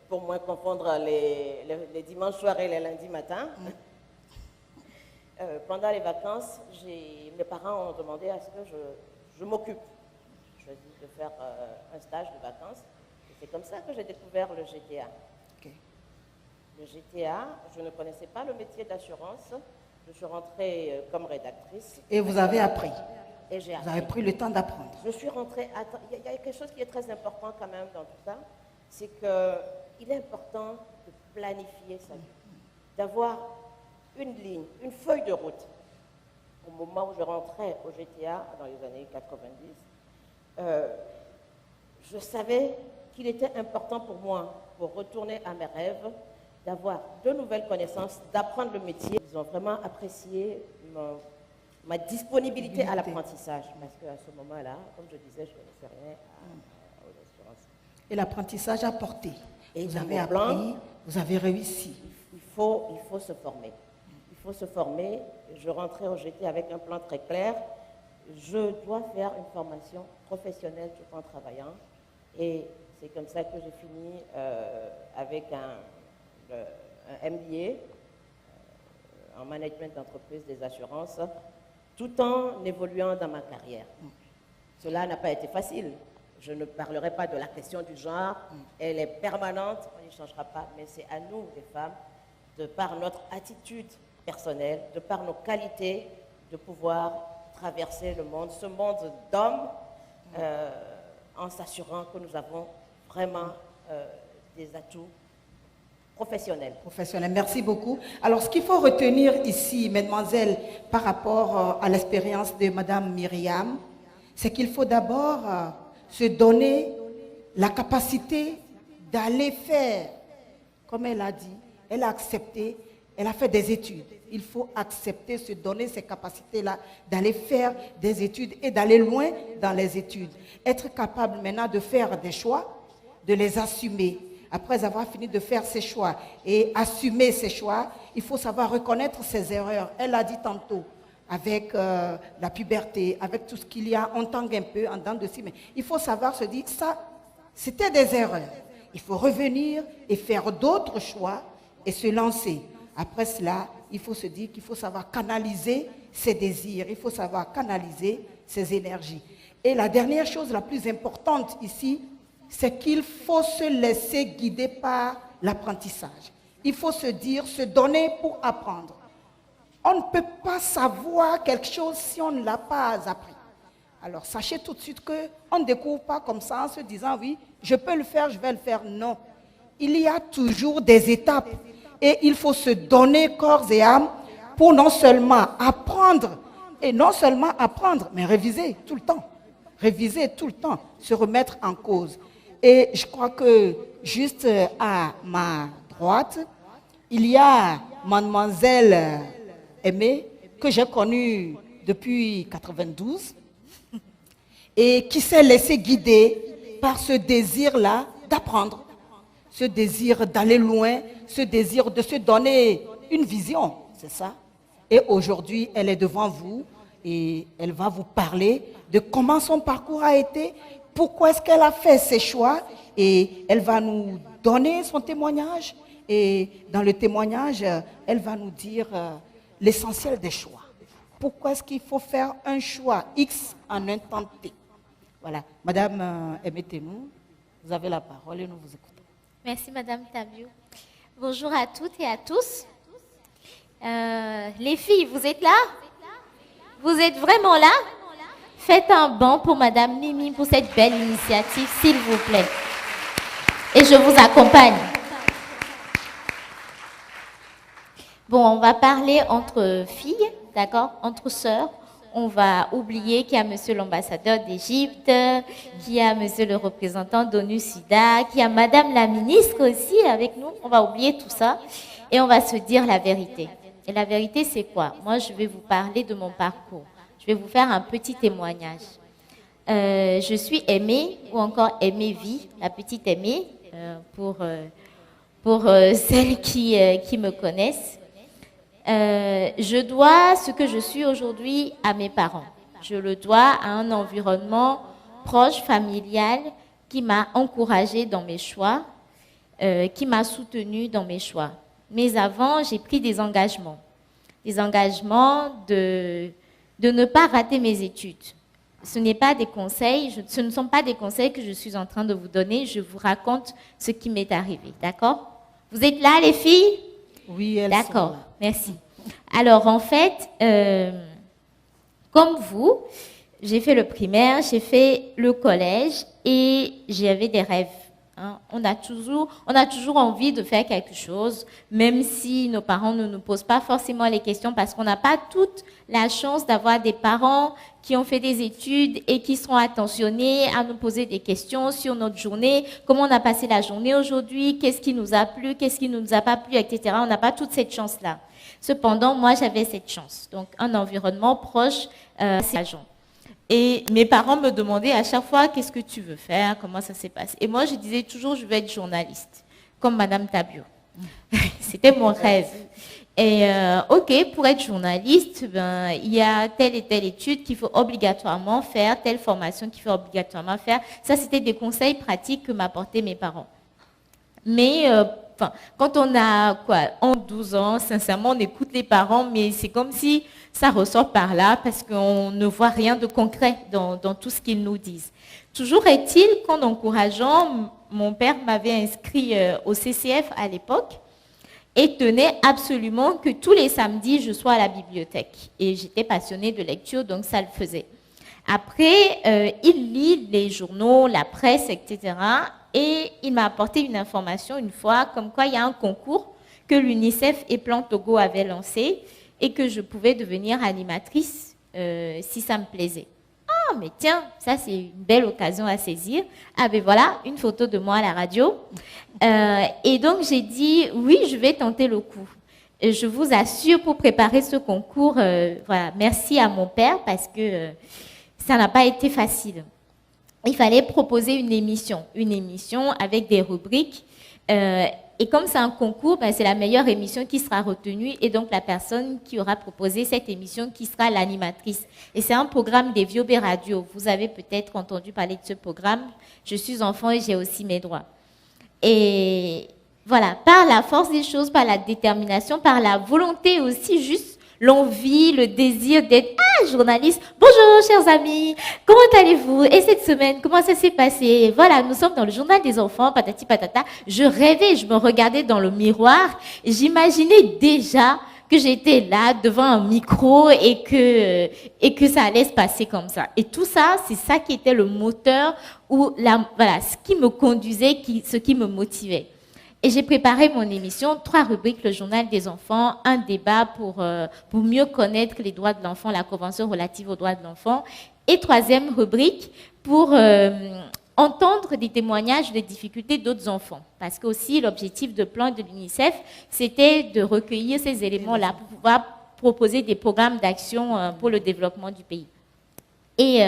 pour moins confondre les dimanches soirs et les lundis matins, pendant les vacances, mes parents ont demandé à ce que je m'occupe. J'ai choisi de faire un stage de vacances. Et c'est comme ça que j'ai découvert le GTA. Okay. Le GTA, je ne connaissais pas le métier d'assurance. Je suis rentrée comme rédactrice. Et vous avez appris. Et j'ai appris. Vous avez pris le temps d'apprendre. Je suis rentrée. Il y a quelque chose qui est très important quand même dans tout ça. C'est qu'il est important de planifier sa vie. D'avoir une ligne, une feuille de route. Au moment où je rentrais au GTA, dans les années 90, je savais qu'il était important pour moi, pour retourner à mes rêves, d'avoir de nouvelles connaissances, d'apprendre le métier. Ils ont vraiment apprécié ma disponibilité à l'apprentissage, parce qu'à ce moment-là, comme je disais, je ne connaissais rien aux assurances. Et l'apprentissage a porté. Et vous avez appris, vous avez réussi. Il faut se former. Il faut se former. Je rentrais au GT avec un plan très clair. Je dois faire une formation professionnelle tout en travaillant. Et c'est comme ça que j'ai fini avec un MBA en management d'entreprise des assurances, tout en évoluant dans ma carrière. Cela n'a pas été facile. Je ne parlerai pas de la question du genre. Elle est permanente, on n'y changera pas. Mais c'est à nous, les femmes, de par notre attitude personnelle, de par nos qualités, de pouvoir traverser le monde, ce monde d'hommes, en s'assurant que nous avons vraiment des atouts professionnels. Professionnels, merci beaucoup. Alors, ce qu'il faut retenir ici, mesdemoiselles, par rapport à l'expérience de Madame Myriam, c'est qu'il faut d'abord se donner la capacité d'aller faire, comme elle a dit, elle a accepté, elle a fait des études. Il faut accepter, se donner ces capacités-là, d'aller faire des études et d'aller loin dans les études. Être capable maintenant de faire des choix, de les assumer. Après avoir fini de faire ses choix et assumer ses choix, il faut savoir reconnaître ses erreurs. Elle a dit tantôt, avec la puberté, avec tout ce qu'il y a, on tangue un peu en dents de scie, mais il faut savoir se dire, ça, c'était des erreurs. Il faut revenir et faire d'autres choix et se lancer. Après cela, il faut se dire qu'il faut savoir canaliser ses désirs, il faut savoir canaliser ses énergies. Et la dernière chose, la plus importante ici, c'est qu'il faut se laisser guider par l'apprentissage. Il faut se dire, se donner pour apprendre. On ne peut pas savoir quelque chose si on ne l'a pas appris. Alors, sachez tout de suite qu'on ne découvre pas comme ça en se disant, oui, je peux le faire, je vais le faire. Non. il y a toujours des étapes et il faut se donner corps et âme pour non seulement apprendre, mais réviser tout le temps. Réviser tout le temps, se remettre en cause. Et je crois que juste à ma droite, il y a mademoiselle Aimée, que j'ai connue depuis 92, et qui s'est laissée guider par ce désir-là d'apprendre, ce désir d'aller loin, ce désir de se donner une vision, c'est ça. Et aujourd'hui, elle est devant vous et elle va vous parler de comment son parcours a été, pourquoi est-ce qu'elle a fait ses choix, et elle va nous donner son témoignage. Et dans le témoignage, elle va nous dire l'essentiel des choix. Pourquoi est-ce qu'il faut faire un choix X en un temps T? Voilà. Madame Aimée-Témou, vous avez la parole et nous vous écoutons. Merci, Madame Tabio. Bonjour à toutes et à tous. Les filles, vous êtes là? Vous êtes vraiment là? Faites un banc pour Madame Mimi pour cette belle initiative, s'il vous plaît. Et je vous accompagne. Bon, on va parler entre filles, d'accord? Entre sœurs. On va oublier qu'il y a monsieur l'ambassadeur d'Égypte, qu'il y a monsieur le représentant d'ONU-SIDA, qu'il y a madame la ministre aussi avec nous. On va oublier tout ça et on va se dire la vérité. Et la vérité, c'est quoi? Moi, je vais vous parler de mon parcours. Je vais vous faire un petit témoignage. Je suis Aimée, ou encore Aimée Vie, la petite Aimée, pour celles qui me connaissent. Je dois ce que je suis aujourd'hui à mes parents. Je le dois à un environnement proche, familial, qui m'a encouragée dans mes choix, qui m'a soutenue dans mes choix. Mais avant, j'ai pris des engagements. Des engagements de ne pas rater mes études. Ce n'est pas des conseils, ce ne sont pas des conseils que je suis en train de vous donner. Je vous raconte ce qui m'est arrivé, d'accord? Vous êtes là, les filles? Oui, elles sont là. D'accord, merci. Alors, en fait, comme vous, j'ai fait le primaire, j'ai fait le collège et j'avais des rêves. Hein. On a toujours envie de faire quelque chose, même si nos parents ne nous posent pas forcément les questions parce qu'on n'a pas toute la chance d'avoir des parents qui ont fait des études et qui seront attentionnés à nous poser des questions sur notre journée, comment on a passé la journée aujourd'hui, qu'est-ce qui nous a plu, qu'est-ce qui ne nous a pas plu, etc. On n'a pas toute cette chance-là. Cependant, moi, j'avais cette chance. Donc, un environnement proche, c'est l'agent. Et mes parents me demandaient à chaque fois, qu'est-ce que tu veux faire, comment ça s'est passé. Et moi, je disais toujours, je veux être journaliste, comme Madame Tabio. C'était mon rêve. Et OK, pour être journaliste, il y a telle et telle étude qu'il faut obligatoirement faire, telle formation qu'il faut obligatoirement faire. Ça, c'était des conseils pratiques que m'apportaient mes parents. Mais quand on a 12 ans, sincèrement, on écoute les parents, mais c'est comme si ça ressort par là parce qu'on ne voit rien de concret dans tout ce qu'ils nous disent. Toujours est-il qu'en encourageant, mon père m'avait inscrit au CCF à l'époque et tenait absolument que tous les samedis, je sois à la bibliothèque. Et j'étais passionnée de lecture, donc ça le faisait. Après, il lit les journaux, la presse, etc. Et il m'a apporté une information une fois, comme quoi il y a un concours que l'UNICEF et Plan Togo avaient lancé et que je pouvais devenir animatrice si ça me plaisait. Ah, mais tiens, ça c'est une belle occasion à saisir. Ah ben voilà, une photo de moi à la radio. Et donc j'ai dit, oui, je vais tenter le coup. Et je vous assure, pour préparer ce concours, voilà, merci à mon père parce que ça n'a pas été facile. Il fallait proposer une émission avec des rubriques. Et comme c'est un concours, c'est la meilleure émission qui sera retenue et donc la personne qui aura proposé cette émission qui sera l'animatrice. Et c'est un programme des Viobé Radio. Vous avez peut-être entendu parler de ce programme. Je suis enfant et j'ai aussi mes droits. Et voilà, par la force des choses, par la détermination, par la volonté aussi, juste l'envie, le désir d'être journaliste. Bonjour, chers amis, comment allez-vous? Et cette semaine, comment ça s'est passé? Voilà, nous sommes dans le journal des enfants, patati patata. Je rêvais, je me regardais dans le miroir, et j'imaginais déjà que j'étais là devant un micro et que ça allait se passer comme ça. Et tout ça, c'est ça qui était le moteur ou voilà, ce qui me conduisait, ce qui me motivait. Et j'ai préparé mon émission, 3 rubriques, le journal des enfants, un débat pour mieux connaître les droits de l'enfant, la convention relative aux droits de l'enfant, et 3e rubrique pour entendre des témoignages des difficultés d'autres enfants. Parce que aussi l'objectif de plan de l'UNICEF, c'était de recueillir ces éléments-là pour pouvoir proposer des programmes d'action pour le développement du pays. Et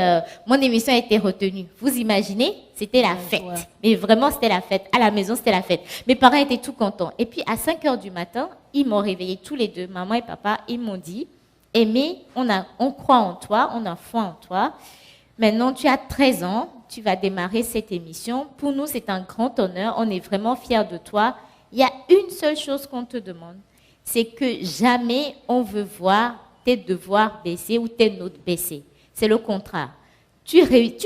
mon émission a été retenue. Vous imaginez, c'était la fête. Ouais. Mais vraiment, c'était la fête. À la maison, c'était la fête. Mes parents étaient tout contents. Et puis, à 5 heures du matin, ils m'ont réveillés tous les deux, maman et papa. Ils m'ont dit, Aimée, on croit en toi, on a foi en toi. Maintenant, tu as 13 ans, tu vas démarrer cette émission. Pour nous, c'est un grand honneur. On est vraiment fiers de toi. Il y a une seule chose qu'on te demande, c'est que jamais on veut voir tes devoirs baisser ou tes notes baisser. C'est le contraire. Tu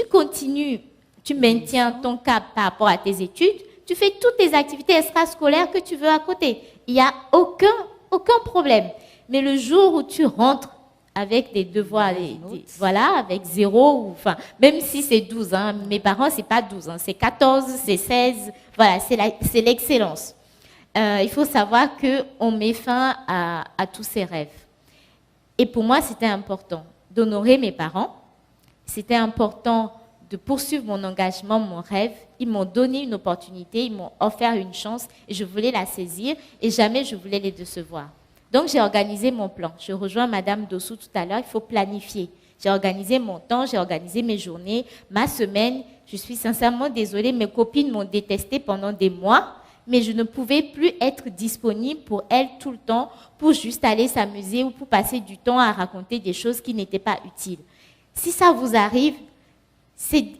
continues, tu maintiens ton cap par rapport à tes études, tu fais toutes tes activités extrascolaires que tu veux à côté. Il n'y a aucun problème. Mais le jour où tu rentres avec des devoirs, voilà, avec 0, enfin, même si c'est 12, hein, mes parents, ce n'est pas 12, hein, c'est 14, c'est 16, voilà, c'est l'excellence. Il faut savoir qu'on met fin à tous ces rêves. Et pour moi, c'était important d'honorer mes parents. C'était important de poursuivre mon engagement, mon rêve. Ils m'ont donné une opportunité, ils m'ont offert une chance et je voulais la saisir et jamais je voulais les décevoir. Donc, j'ai organisé mon plan. Je rejoins Madame Dossou tout à l'heure, il faut planifier. J'ai organisé mon temps, j'ai organisé mes journées, ma semaine. Je suis sincèrement désolée, mes copines m'ont détestée pendant des mois, mais je ne pouvais plus être disponible pour elles tout le temps, pour juste aller s'amuser ou pour passer du temps à raconter des choses qui n'étaient pas utiles. Si ça vous arrive, c'est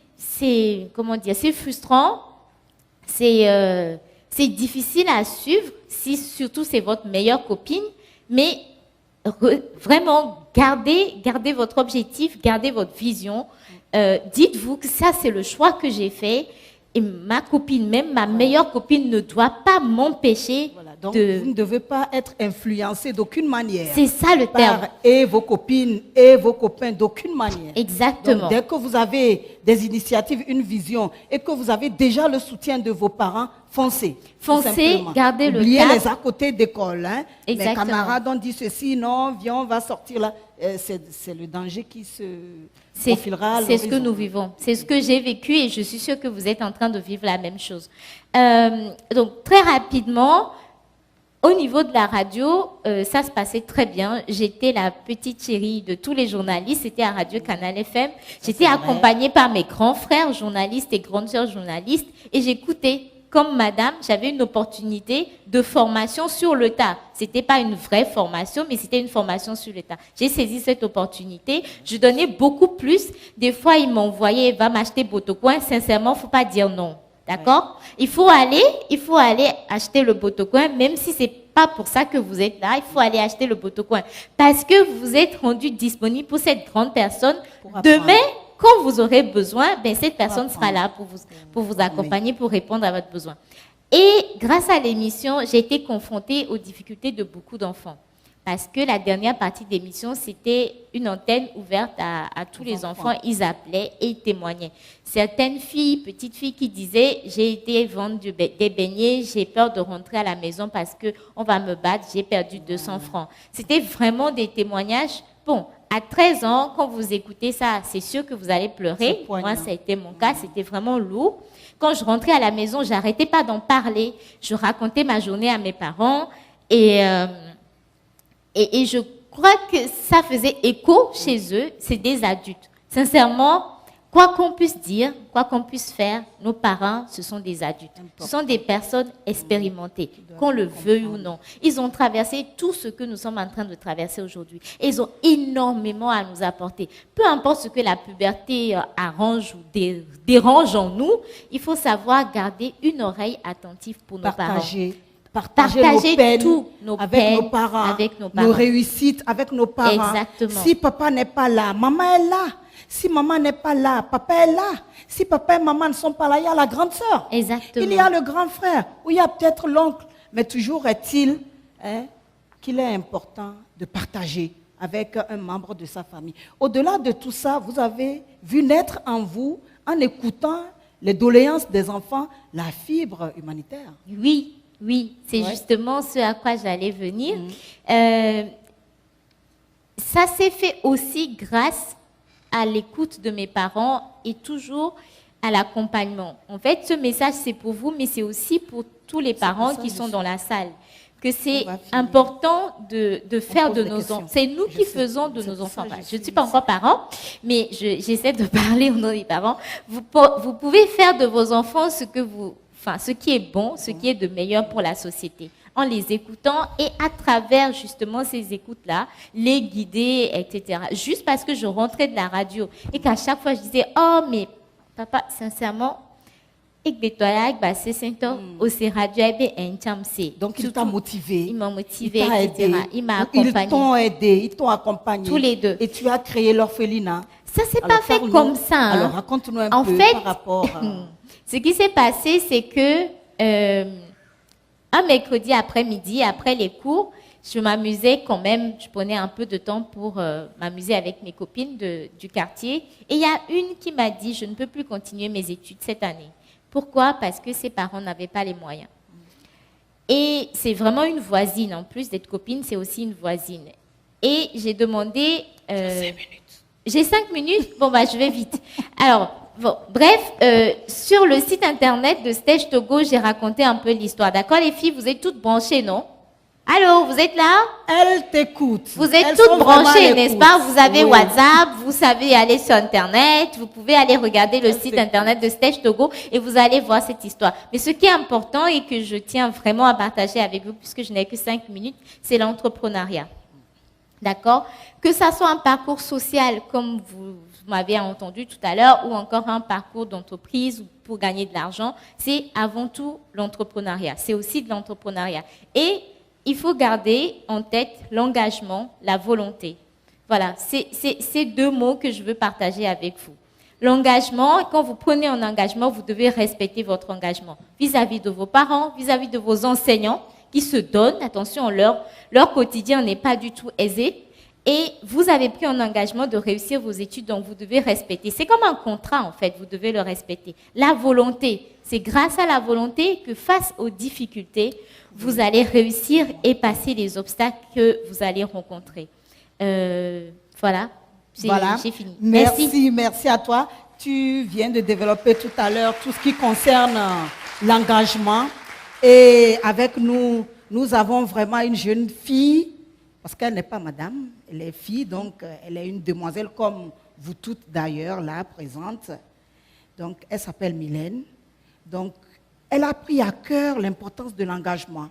frustrant, c'est difficile à suivre, si surtout c'est votre meilleure copine, mais vraiment, gardez votre objectif, gardez votre vision. Dites-vous que ça, c'est le choix que j'ai fait. Et ma copine, même ma meilleure copine, ne doit pas m'empêcher donc vous ne devez pas être influencé d'aucune manière. C'est ça le terme. Et vos copines et vos copains d'aucune manière. Exactement. Donc, dès que vous avez des initiatives, une vision et que vous avez déjà le soutien de vos parents, foncez. Foncez, gardez le cap. Oubliez les à côté d'école. Hein. Exactement. Mes camarades ont dit ceci, non, viens, on va sortir là. C'est le danger qui se profilera à l'horizon. C'est ce que nous vivons. C'est ce que j'ai vécu et je suis sûre que vous êtes en train de vivre la même chose. Donc, très rapidement, au niveau de la radio, ça se passait très bien. J'étais la petite chérie de tous les journalistes. C'était à Radio Canal FM. J'étais accompagnée par mes grands frères journalistes et grandes sœurs journalistes et j'écoutais. Comme madame, j'avais une opportunité de formation sur le tas. Ce n'était pas une vraie formation, mais c'était une formation sur le tas. J'ai saisi cette opportunité. Je donnais beaucoup plus. Des fois, ils m'envoyaient, va m'acheter Botocoin. Sincèrement, il ne faut pas dire non. D'accord ? Il faut aller acheter le Botocoin, même si ce n'est pas pour ça que vous êtes là. Il faut aller acheter le Botocoin. Parce que vous êtes rendu disponible pour cette grande personne. Demain, quand vous aurez besoin, cette personne sera là pour vous accompagner, pour répondre à votre besoin. Et grâce à l'émission, j'ai été confrontée aux difficultés de beaucoup d'enfants. Parce que la dernière partie de l'émission, c'était une antenne ouverte à tous les enfants. Ils appelaient et ils témoignaient. Certaines filles, petites filles qui disaient « J'ai été vendre des beignets, j'ai peur de rentrer à la maison parce qu'on va me battre, j'ai perdu 200 francs. » C'était vraiment des témoignages. Bon, à 13 ans, quand vous écoutez ça, c'est sûr que vous allez pleurer. Moi, ça a été mon cas, c'était vraiment lourd. Quand je rentrais à la maison, je n'arrêtais pas d'en parler. Je racontais ma journée à mes parents et je crois que ça faisait écho chez eux. C'est des adultes. Sincèrement, quoi qu'on puisse dire, quoi qu'on puisse faire, nos parents, ce sont des adultes. Ce sont des personnes expérimentées, qu'on le veuille ou non. Ils ont traversé tout ce que nous sommes en train de traverser aujourd'hui. Et ils ont énormément à nous apporter. Peu importe ce que la puberté arrange ou dérange en nous, il faut savoir garder une oreille attentive pour nos parents. Partager nos peines, tout, avec nos parents, nos réussites avec nos parents. Exactement. Si papa n'est pas là, maman est là. Si maman n'est pas là, papa est là. Si papa et maman ne sont pas là, il y a la grande sœur. Exactement. Il y a le grand frère, ou il y a peut-être l'oncle. Mais toujours est-il qu'il est important de partager avec un membre de sa famille. Au-delà de tout ça, vous avez vu naître en vous, en écoutant les doléances des enfants, la fibre humanitaire. Oui. Oui, c'est Ouais. justement ce à quoi j'allais venir. Ça s'est fait aussi grâce à l'écoute de mes parents et toujours à l'accompagnement. En fait, ce message, c'est pour vous, mais c'est aussi pour tous les parents ça qui que sont je- dans la salle. Que c'est On va finir. important de faire pose de des nos questions. enfants. C'est nous Je qui sais. faisons de C'est nos pour enfants. ça que Enfin, je je ne suis suis pas ici. encore parent, mais j'essaie de parler au nom des parents. Vous pouvez faire de vos enfants ce qui est bon, ce qui est de meilleur pour la société, en les écoutant et à travers justement ces écoutes-là, les guider, etc. Juste parce que je rentrais de la radio et qu'à chaque fois je disais, oh mais papa, sincèrement, c'est radio, Donc, il t'a Surtout, motivé. il m'a motivé, Il t'a etc. aidé. Il m'a Ils accompagné. t'ont aidé, ils t'ont accompagné. Tous les deux. Et tu as créé l'orphelinat. Ça s'est Alors, pas fait parle-nous- comme ça. Hein. Alors, raconte-nous un En peu fait, par rapport à... ce qui s'est passé, c'est que un mercredi après-midi, après les cours, je m'amusais quand même, je prenais un peu de temps pour m'amuser avec mes copines du quartier. Et il y a une qui m'a dit, je ne peux plus continuer mes études cette année. Pourquoi? Parce que ses parents n'avaient pas les moyens. Et c'est vraiment une voisine, en plus d'être copine, c'est aussi une voisine. Et j'ai demandé... J'ai 5 minutes. Bon, bah, je vais vite. Alors, bon, bref, sur le site internet de Stage Togo, j'ai raconté un peu l'histoire. D'accord, les filles, vous êtes toutes branchées, non? Allô, vous êtes là? Elle t'écoute. Vous êtes Elles toutes sont vraiment à branchées, n'est-ce l'écoute. pas? Vous avez Oui. WhatsApp, vous savez aller sur Internet, vous pouvez aller regarder le site Internet de Stage Togo et vous allez voir cette histoire. Mais ce qui est important et que je tiens vraiment à partager avec vous, puisque je n'ai que 5 minutes, c'est l'entrepreneuriat. D'accord? Que ça soit un parcours social, comme vous m'avez entendu tout à l'heure, ou encore un parcours d'entreprise pour gagner de l'argent, c'est avant tout l'entrepreneuriat. C'est aussi de l'entrepreneuriat. Et il faut garder en tête l'engagement, la volonté. Voilà, c'est 2 mots que je veux partager avec vous. L'engagement, quand vous prenez un engagement, vous devez respecter votre engagement vis-à-vis de vos parents, vis-à-vis de vos enseignants qui se donnent. Attention, leur quotidien n'est pas du tout aisé. Et vous avez pris un engagement de réussir vos études, donc vous devez respecter. C'est comme un contrat, en fait, vous devez le respecter. La volonté, c'est grâce à la volonté que face aux difficultés, vous allez réussir et passer les obstacles que vous allez rencontrer. Voilà, j'ai fini. Merci à toi. Tu viens de développer tout à l'heure tout ce qui concerne l'engagement. Et avec nous, nous avons vraiment une jeune fille, parce qu'elle n'est pas madame, elle est fille, donc elle est une demoiselle comme vous toutes d'ailleurs, là, présente. Donc, elle s'appelle Mylène. Donc, elle a pris à cœur l'importance de l'engagement.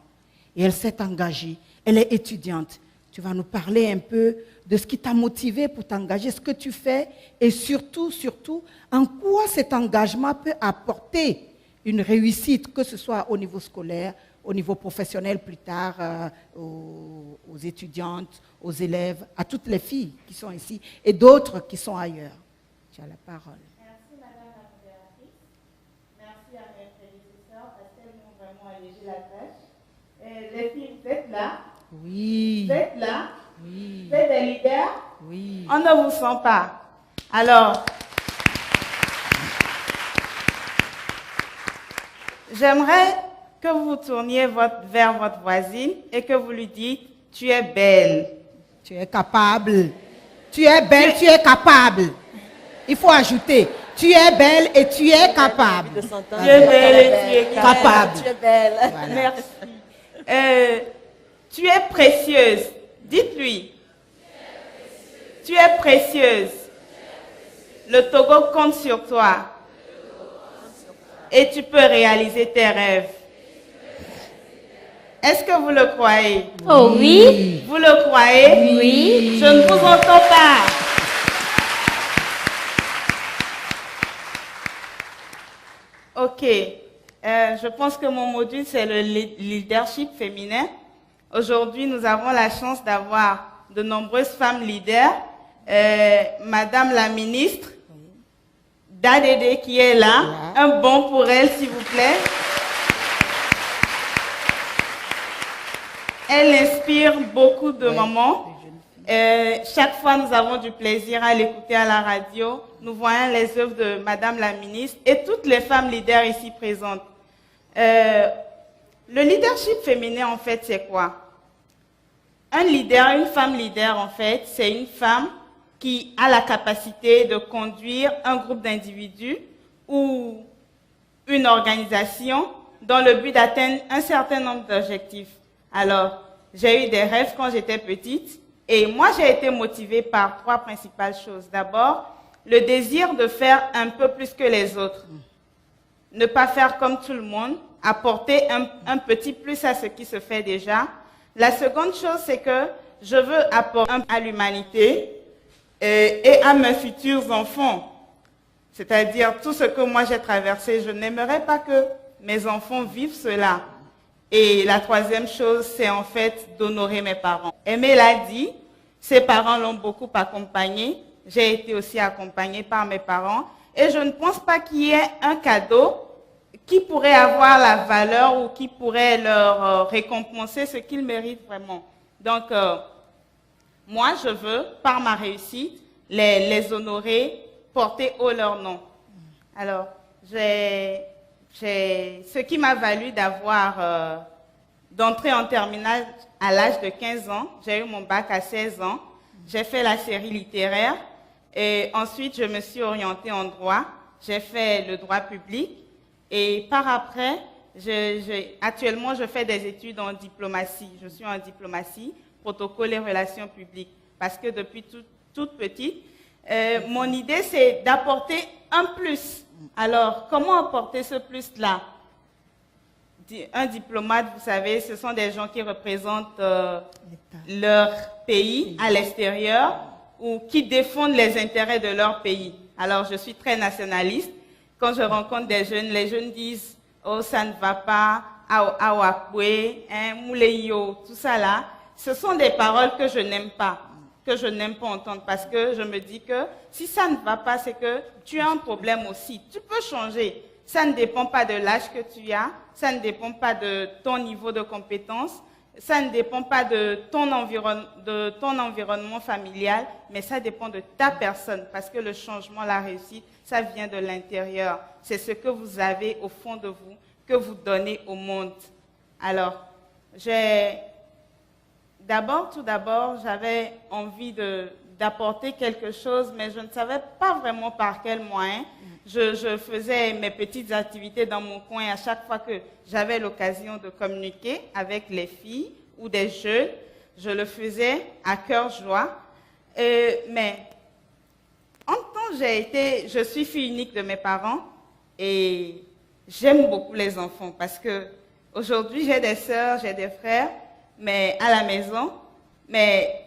Et elle s'est engagée. Elle est étudiante. Tu vas nous parler un peu de ce qui t'a motivé pour t'engager, ce que tu fais, et surtout, en quoi cet engagement peut apporter une réussite, que ce soit au niveau scolaire, au niveau professionnel plus tard, aux étudiantes, aux élèves, à toutes les filles qui sont ici, et d'autres qui sont ailleurs. Tu as la parole. Merci Madame la modératrice. Merci à mes prédécesseurs parce qu'elles m'ont vraiment allégé la tâche. Les filles, vous êtes là? Oui. Vous êtes là? Oui. Vous êtes des leaders? Oui. On ne vous sent pas. Alors, j'aimerais que vous vous tourniez vers votre voisine et que vous lui dites « Tu es belle ». Tu es capable. Tu es belle, tu es capable. Il faut ajouter, tu es belle et tu es capable. Tu es belle et tu es Capable. Tu es belle. Voilà. Merci. Tu es précieuse. Dites-lui. Tu es précieuse. Le Togo compte sur toi. Et tu peux réaliser tes rêves. Est-ce que vous le croyez? Oh oui, Vous le croyez? oui. Je ne vous entends pas. Ok. Je pense que mon module, c'est le leadership féminin. Aujourd'hui, nous avons la chance d'avoir de nombreuses femmes leaders. Madame la ministre, Dadede qui est là. Un bon pour elle, s'il vous plaît. Elle inspire beaucoup de mamans. Chaque fois, nous avons du plaisir à l'écouter à la radio. Nous voyons les œuvres de Madame la ministre et toutes les femmes leaders ici présentes. Le leadership féminin, en fait, c'est quoi? Un leader, une femme leader, en fait, c'est une femme qui a la capacité de conduire un groupe d'individus ou une organisation dans le but d'atteindre un certain nombre d'objectifs. Alors, j'ai eu des rêves quand j'étais petite et moi, j'ai été motivée par 3 principales choses. D'abord, le désir de faire un peu plus que les autres. Ne pas faire comme tout le monde, apporter un petit plus à ce qui se fait déjà. La seconde chose, c'est que je veux apporter à l'humanité et à mes futurs enfants. C'est-à-dire tout ce que moi j'ai traversé, je n'aimerais pas que mes enfants vivent cela. Et la troisième chose, c'est en fait d'honorer mes parents. Aimé l'a dit, ses parents l'ont beaucoup accompagnée. J'ai été aussi accompagnée par mes parents. Et je ne pense pas qu'il y ait un cadeau qui pourrait avoir la valeur ou qui pourrait leur récompenser ce qu'ils méritent vraiment. Donc, moi, je veux, par ma réussite, les honorer, porter haut leur nom. Alors, ce qui m'a valu d'entrer en terminale à l'âge de 15 ans. J'ai eu mon bac à 16 ans. J'ai fait la série littéraire. Et ensuite, je me suis orientée en droit. J'ai fait le droit public. Et par après, actuellement, je fais des études en diplomatie. Je suis en diplomatie, protocole et relations publiques. Parce que depuis toute petite, mon idée, c'est d'apporter un plus. Alors, comment apporter ce plus-là? Un diplomate, vous savez, ce sont des gens qui représentent leur pays à l'extérieur ou qui défendent les intérêts de leur pays. Alors, je suis très nationaliste. Quand je rencontre des jeunes, les jeunes disent « Oh, ça ne va pas, awakwe, mouleyo », tout ça là. Ce sont des paroles que je n'aime pas entendre parce que je me dis que si ça ne va pas, c'est que tu as un problème aussi. Tu peux changer. Ça ne dépend pas de l'âge que tu as, ça ne dépend pas de ton niveau de compétence, ça ne dépend pas de ton environnement familial, mais ça dépend de ta personne parce que le changement, la réussite, ça vient de l'intérieur. C'est ce que vous avez au fond de vous, que vous donnez au monde. Alors, tout d'abord, j'avais envie d'apporter quelque chose, mais je ne savais pas vraiment par quel moyen. Je faisais mes petites activités dans mon coin à chaque fois que j'avais l'occasion de communiquer avec les filles ou des jeunes. Je le faisais à cœur joie. Mais en temps, je suis fille unique de mes parents et j'aime beaucoup les enfants parce que aujourd'hui, j'ai des sœurs, j'ai des frères, mais à la maison. Mais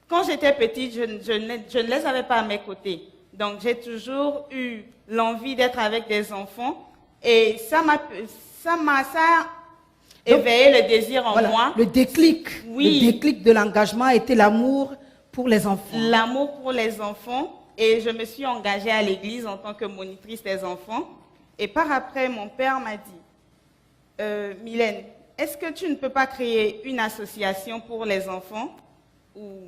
quand j'étais petite, je ne les avais pas à mes côtés. Donc, j'ai toujours eu l'envie d'être avec des enfants et ça a éveillé le désir en moi. Le déclic, oui. Le déclic de l'engagement était l'amour pour les enfants. L'amour pour les enfants et je me suis engagée à l'église en tant que monitrice des enfants. Et par après, mon père m'a dit, Mylène, est-ce que tu ne peux pas créer une association pour les enfants ou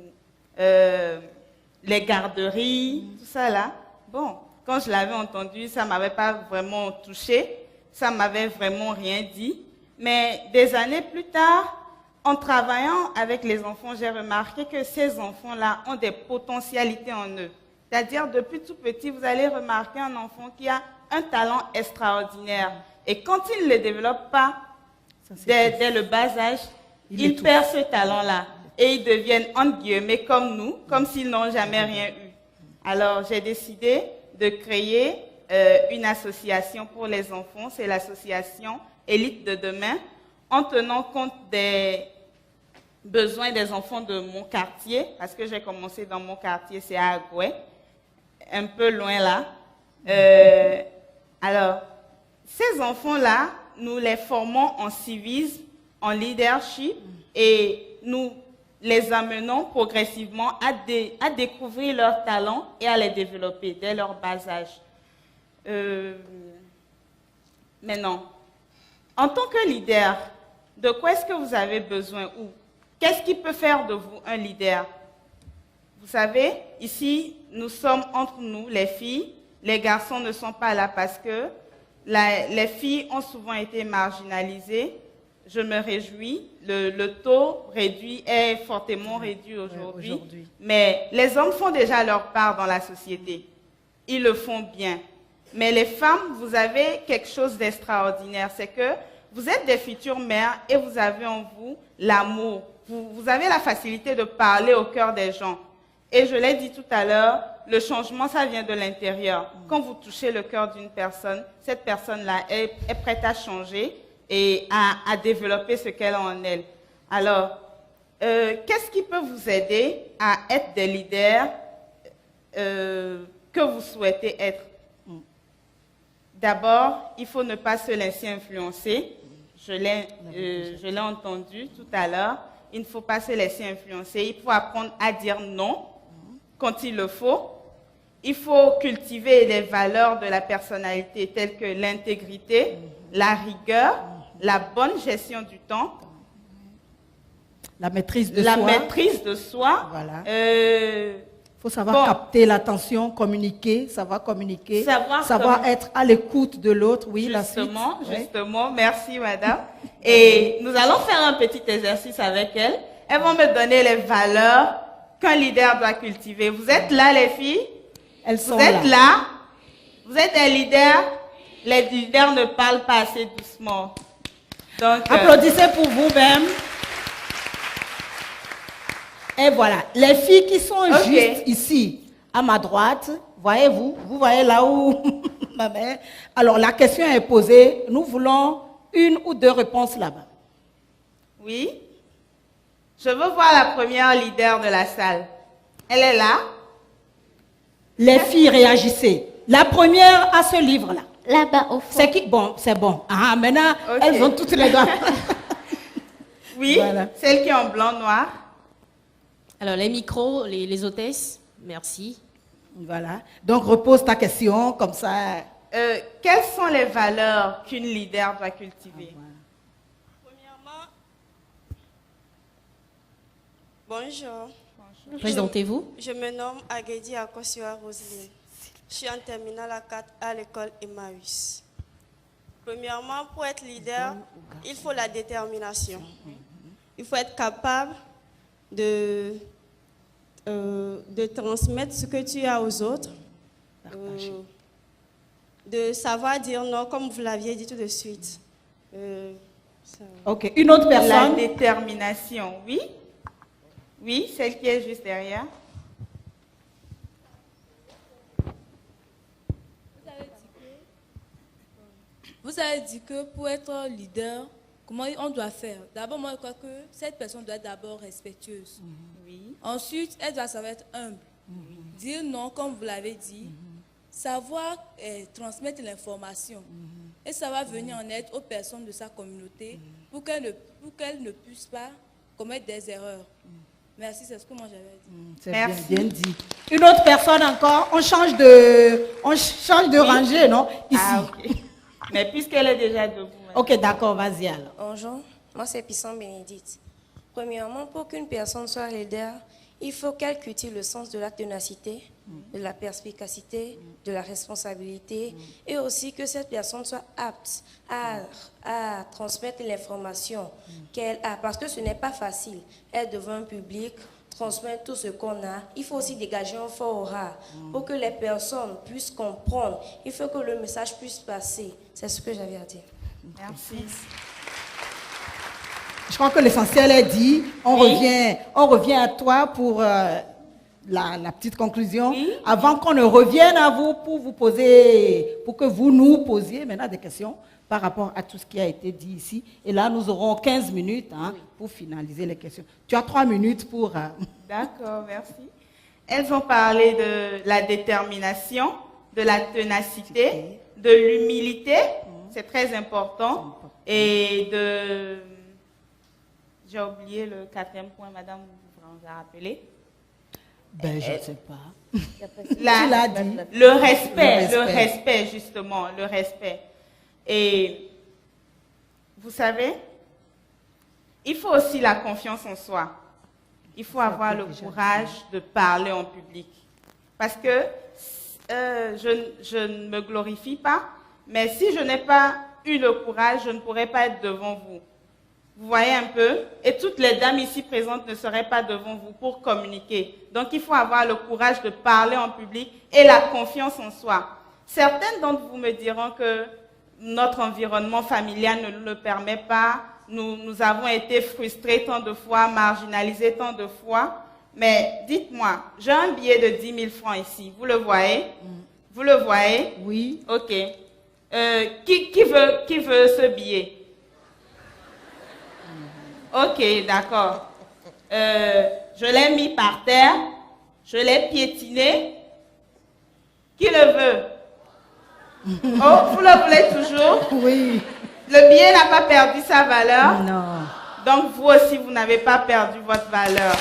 les garderies, tout ça là? Bon, quand je l'avais entendu, ça ne m'avait pas vraiment touchée, ça ne m'avait vraiment rien dit. Mais des années plus tard, en travaillant avec les enfants, j'ai remarqué que ces enfants-là ont des potentialités en eux. C'est-à-dire, depuis tout petit, vous allez remarquer un enfant qui a un talent extraordinaire. Et quand il ne le développe pas, dès le bas âge, il perd ce talent-là. Et ils deviennent, entre guillemets, comme nous, comme s'ils n'ont jamais rien eu. Alors, j'ai décidé de créer une association pour les enfants. C'est l'association Élite de demain, en tenant compte des besoins des enfants de mon quartier, parce que j'ai commencé dans mon quartier, c'est à Agoué, un peu loin là. Alors, ces enfants-là, nous les formons en civisme, en leadership, et nous les amenons progressivement à découvrir leurs talents et à les développer dès leur bas âge. Maintenant, en tant que leader, de quoi est-ce que vous avez besoin ou qu'est-ce qui peut faire de vous un leader? Vous savez, ici, nous sommes entre nous, les filles. Les garçons ne sont pas là parce que les filles ont souvent été marginalisées. je me réjouis. Le taux réduit est fortement réduit aujourd'hui. Mais les hommes font déjà leur part dans la société. Ils le font bien. Mais les femmes, vous avez quelque chose d'extraordinaire. C'est que vous êtes des futures mères et vous avez en vous l'amour. Vous avez la facilité de parler au cœur des gens. Et je l'ai dit tout à l'heure, le changement, ça vient de l'intérieur. Quand vous touchez le cœur d'une personne, cette personne-là est prête à changer et à développer ce qu'elle a en elle. Alors, qu'est-ce qui peut vous aider à être des leaders que vous souhaitez être? D'abord, il faut ne pas se laisser influencer. Je l'ai entendu tout à l'heure. Il ne faut pas se laisser influencer. Il faut apprendre à dire non quand il le faut. Il faut cultiver les valeurs de la personnalité telles que l'intégrité, la rigueur, la bonne gestion du temps, la maîtrise de la soi. maîtrise de soi. Voilà. Il faut savoir capter l'attention, communiquer, savoir communiquer, savoir être à l'écoute de l'autre. Oui, justement, la suite. Justement, merci madame. Et nous allons faire un petit exercice avec elles. Elles vont me donner les valeurs qu'un leader doit cultiver. Vous êtes là les filles? Elles sont Vous êtes là? Vous êtes des leaders? Les leaders ne parlent pas assez doucement. Donc, applaudissez pour vous-même. Et voilà, les filles qui sont juste ici, à ma droite, voyez-vous, vous voyez là où ma mère. Alors la question est posée, nous voulons une ou deux réponses là-bas. Oui. Je veux voir la première leader de la salle. Elle est là. Les filles, réagissez. La première à ce livre-là. Là-bas au fond. C'est qui? Bon, c'est bon. Ah, maintenant, elles ont toutes les doigts. Oui, voilà. Celle qui est en blanc-noir. Alors, les micros, les hôtesses, merci. Voilà. Donc, repose ta question, comme ça. Quelles sont les valeurs qu'une leader doit cultiver? Premièrement, bonjour. Présentez-vous. Je me nomme Aguedi Akosua Roselyne. Je suis en terminale à 4 à l'école Emmaüs. Premièrement, pour être leader, il faut la détermination. Il faut être capable de transmettre ce que tu as aux autres, de savoir dire non, comme vous l'aviez dit tout de suite. Ok, une autre personne? La détermination, oui. Oui, celle qui est juste derrière. Vous avez dit que pour être leader, comment on doit faire? D'abord, moi, je crois que cette personne doit être d'abord respectueuse. Oui. Ensuite, elle doit savoir être humble. Dire non, comme vous l'avez dit. Savoir transmettre l'information. Et savoir venir en aide aux personnes de sa communauté pour qu'elles ne puissent pas commettre des erreurs. Merci, c'est ce que moi j'avais dit. C'est bien dit. Une autre personne encore? On change de rangée, non? Ici. Ah, ok. Mais puisqu'elle est déjà debout. Ok, d'accord, vas-y alors. Bonjour, moi c'est Pisson Bénédicte. Premièrement, pour qu'une personne soit leader, il faut qu'elle cultive le sens de la ténacité, de la perspicacité, de la responsabilité, et aussi que cette personne soit apte à transmettre l'information qu'elle a, parce que ce n'est pas facile. Être devant un public, transmettre tout ce qu'on a. Il faut aussi dégager un fort aura pour que les personnes puissent comprendre. Il faut que le message puisse passer. C'est ce que j'avais à dire. Merci. Je crois que l'essentiel est dit. On revient à toi pour la petite conclusion. Oui. Avant qu'on ne revienne à vous pour que vous nous posiez maintenant des questions par rapport à tout ce qui a été dit ici. Et là, nous aurons 15 minutes pour finaliser les questions. Tu as 3 minutes pour... D'accord, merci. Elles ont parlé de la détermination, de la ténacité, de l'humilité, c'est très important, et de... J'ai oublié le 4e point, madame, vous a rappelé. Ben, je ne sais pas. Tu l'as dit. Le respect, justement, le respect. Et vous savez, il faut aussi la confiance en soi. Il faut avoir le courage de parler en public. Parce que je ne me glorifie pas, mais si je n'ai pas eu le courage, je ne pourrais pas être devant vous. Vous voyez un peu? Et toutes les dames ici présentes ne seraient pas devant vous pour communiquer. Donc, il faut avoir le courage de parler en public et la confiance en soi. Certaines d'entre vous me diront que notre environnement familial ne nous le permet pas. Nous avons été frustrés tant de fois, marginalisés tant de fois. Mais dites-moi, j'ai un billet de 10 000 francs ici. Vous le voyez? Vous le voyez? Oui. OK. Qui veut ce billet? Ok, d'accord. Je l'ai mis par terre. Je l'ai piétiné. Qui le veut? Oh, vous le voulez toujours? Oui. Le billet n'a pas perdu sa valeur? Non. Donc vous aussi, vous n'avez pas perdu votre valeur.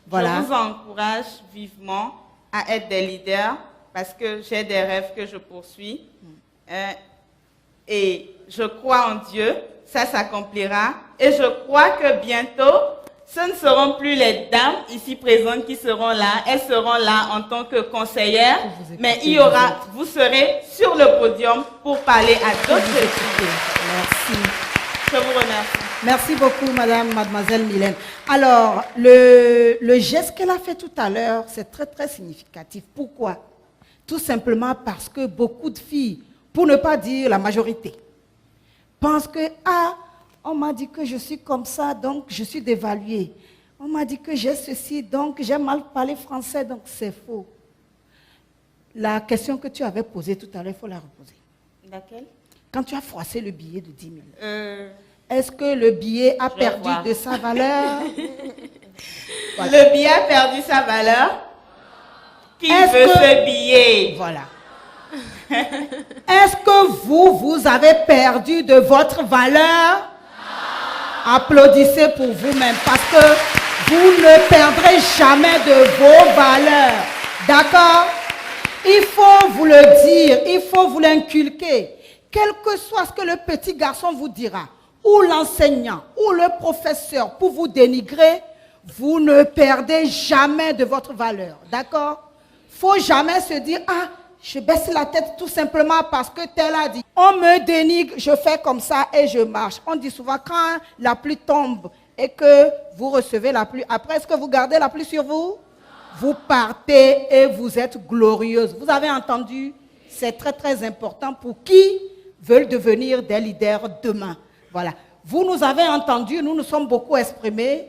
Voilà. Je vous encourage vivement à être des leaders parce que j'ai des rêves que je poursuis. Et je crois en Dieu, ça s'accomplira. Et je crois que bientôt, ce ne seront plus les dames ici présentes qui seront là. Elles seront là en tant que conseillères. Mais vous serez sur le podium pour parler à d'autres filles. Merci. Je vous remercie. Merci beaucoup, mademoiselle Mylène. Alors, le geste qu'elle a fait tout à l'heure, c'est très, très significatif. Pourquoi? Tout simplement parce que beaucoup de filles, pour ne pas dire la majorité, pensent que, on m'a dit que je suis comme ça, donc je suis dévaluée. On m'a dit que j'ai ceci, donc j'ai mal parlé français, donc c'est faux. La question que tu avais posée tout à l'heure, il faut la reposer. Laquelle? Quand tu as froissé le billet de 10 000, est-ce que le billet a perdu de sa valeur? Voilà. Le billet a perdu sa valeur? Qui veut ce billet? Voilà. Est-ce que vous avez perdu de votre valeur? Applaudissez pour vous-même parce que vous ne perdrez jamais de vos valeurs. D'accord? Il faut vous le dire, il faut vous l'inculquer. Quel que soit ce que le petit garçon vous dira, ou l'enseignant, ou le professeur pour vous dénigrer, vous ne perdez jamais de votre valeur. D'accord? Il ne faut jamais se dire, je baisse la tête tout simplement parce que tel a dit. On me dénigre, je fais comme ça et je marche. On dit souvent quand la pluie tombe et que vous recevez la pluie, après est-ce que vous gardez la pluie sur vous? Vous partez et vous êtes glorieuse. Vous avez entendu? C'est très très important pour qui veulent devenir des leaders demain. Voilà. Vous nous avez entendu, nous nous sommes beaucoup exprimés.